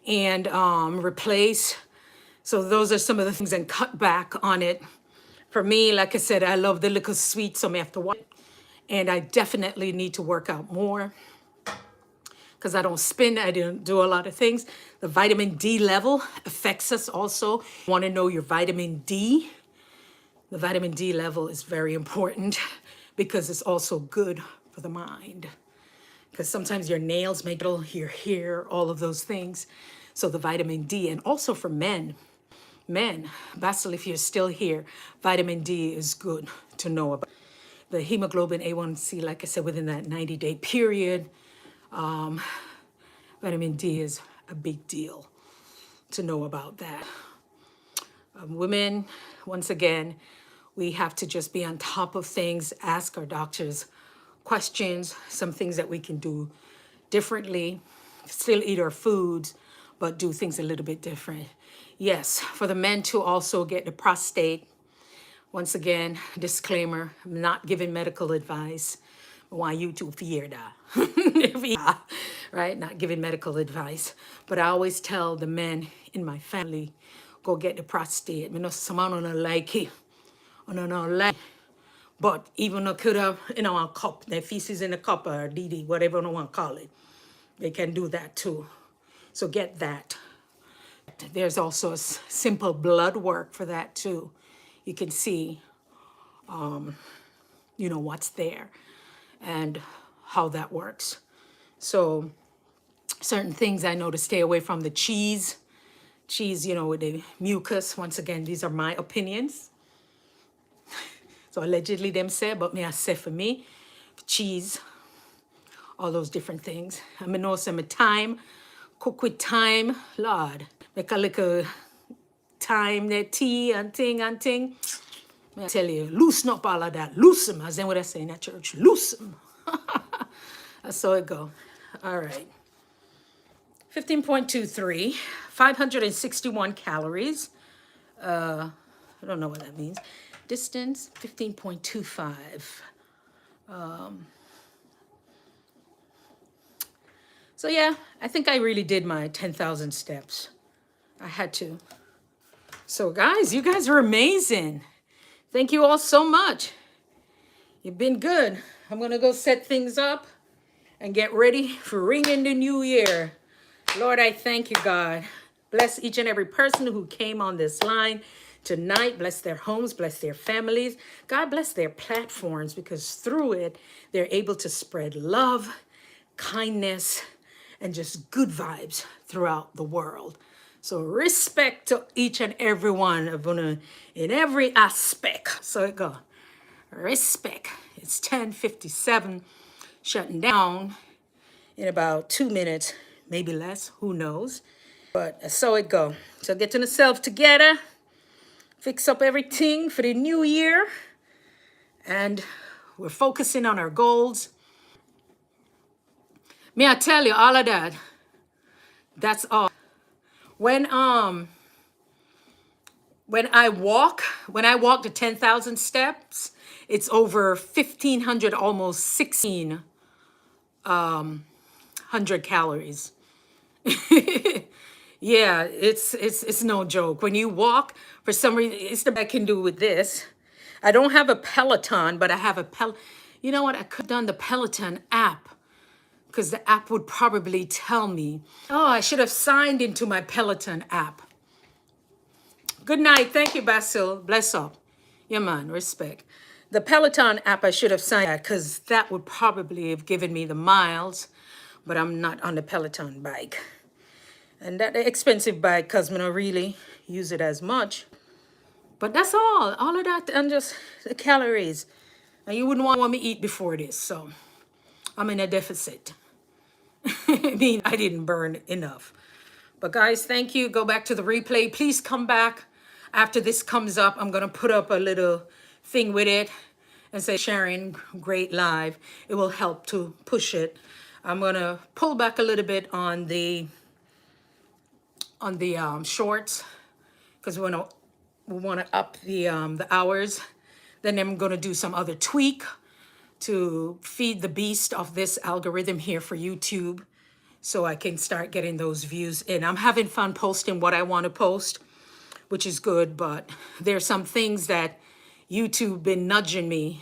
and replace? So those are some of the things, and cut back on it. For me, like I said, I love the little sweets, so I have to watch. And I definitely need to work out more because I don't spin. I don't do a lot of things. The vitamin D level affects us also. Want to know your vitamin D? The vitamin D level is very important because it's also good for the mind. Because sometimes your nails make your hair, all of those things. So the vitamin D, and also for men, Basil, if you're still here, vitamin D is good to know about. The hemoglobin A1C, like I said, within that 90-day period, vitamin D is a big deal to know about that. Women, once again, we have to just be on top of things, ask our doctors questions, some things that we can do differently, still eat our foods, but do things a little bit different. Yes, for the men to also get the prostate. Once again, disclaimer, I'm not giving medical advice. I want you to fear that. Right? Not giving medical advice. But I always tell the men in my family, go get the prostate. I know someone don't like it. I don't like it. But even though could have, a cup, their feces in a cup or DD, whatever you want to call it, they can do that too. So get that. There's also a simple blood work for that too. You can see, what's there and how that works. So certain things I know to stay away from: the cheese, with the mucus. Once again, these are my opinions. So allegedly them say, but me I say for me, cheese, all those different things. I know some thyme, cook with thyme, Lord. Make a little thyme, the tea and thing. I tell you, loosen up all of that. Loosen, as then what I say in that church. Loosen. That's how it go. All right. 15.23, 561 calories. I don't know what that means. Distance, 15.25. So yeah, I think I really did my 10,000 steps. I had to. So guys, you guys are amazing. Thank you all so much. You've been good. I'm going to go set things up and get ready for ringing the new year. Lord, I thank you, God. Bless each and every person who came on this line tonight. Bless their homes, bless their families. God bless their platforms, because through it, they're able to spread love, kindness, and just good vibes throughout the world. So respect to each and every one of them in every aspect. So it go. Respect. It's 10:57, shutting down in about 2 minutes, maybe less, who knows. But so it go. So getting yourself together, fix up everything for the new year, and we're focusing on our goals. May I tell you all of that? That's all. When I walk the 10,000 steps, it's over 1,500, almost 1,600 calories. Yeah, it's no joke. When you walk, for some reason, it's the best I can do with this. I don't have a Peloton, but I have a You know what? I could have done the Peloton app, because the app would probably tell me, oh, I should have signed into my Peloton app. Good night. Thank you, Basil. Bless up. Yeah, man. Respect. The Peloton app, I should have signed that, because that would probably have given me the miles, but I'm not on the Peloton bike. And that expensive bike, because I don't really use it as much. But that's all. All of that and just the calories. And you wouldn't want me to eat before this, so I'm in a deficit. I mean, I didn't burn enough. But guys, thank you. Go back to the replay. Please come back after this comes up. I'm going to put up a little thing with it and say, Sharon, great live. It will help to push it. I'm going to pull back a little bit on the shorts, because we want to up the hours. Then I'm going to do some other tweak to feed the beast of this algorithm here for YouTube, so I can start getting those views in. I'm having fun posting what I want to post, which is good, but there's some things that YouTube been nudging me,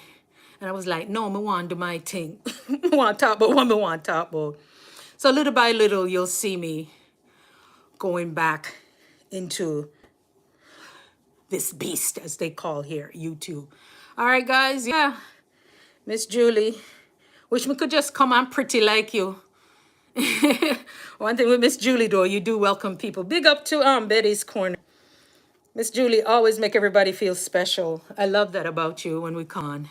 and I was like, no, I want to do my thing. I want to talk about what I want to talk about. So little by little, you'll see me going back into this beast, as they call here, YouTube. All right, guys, yeah. Miss Julie, wish me could just come on pretty like you. One thing with Miss Julie, though, you do welcome people. Big up to Betty's Corner. Miss Julie always make everybody feel special. I love that about you when we come on.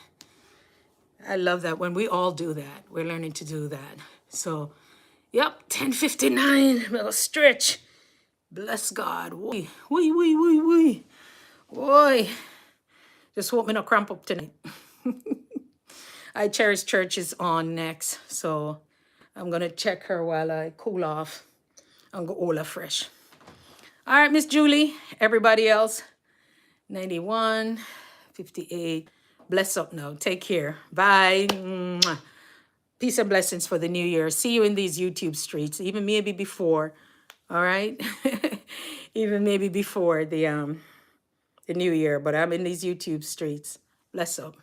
I love that when we all do that. We're learning to do that. So, yep, 10:59, little stretch. Bless God. Wee. Boy. Just hope me not cramp up tonight. I Cherish Church is on next, so I'm going to check her while I cool off. and go Ola fresh. All right, Miss Julie, everybody else, 91, 58. Bless up now. Take care. Bye. Mwah. Peace and blessings for the new year. See you in these YouTube streets, even maybe before. All right. Even maybe before the new year, but I'm in these YouTube streets. Bless up.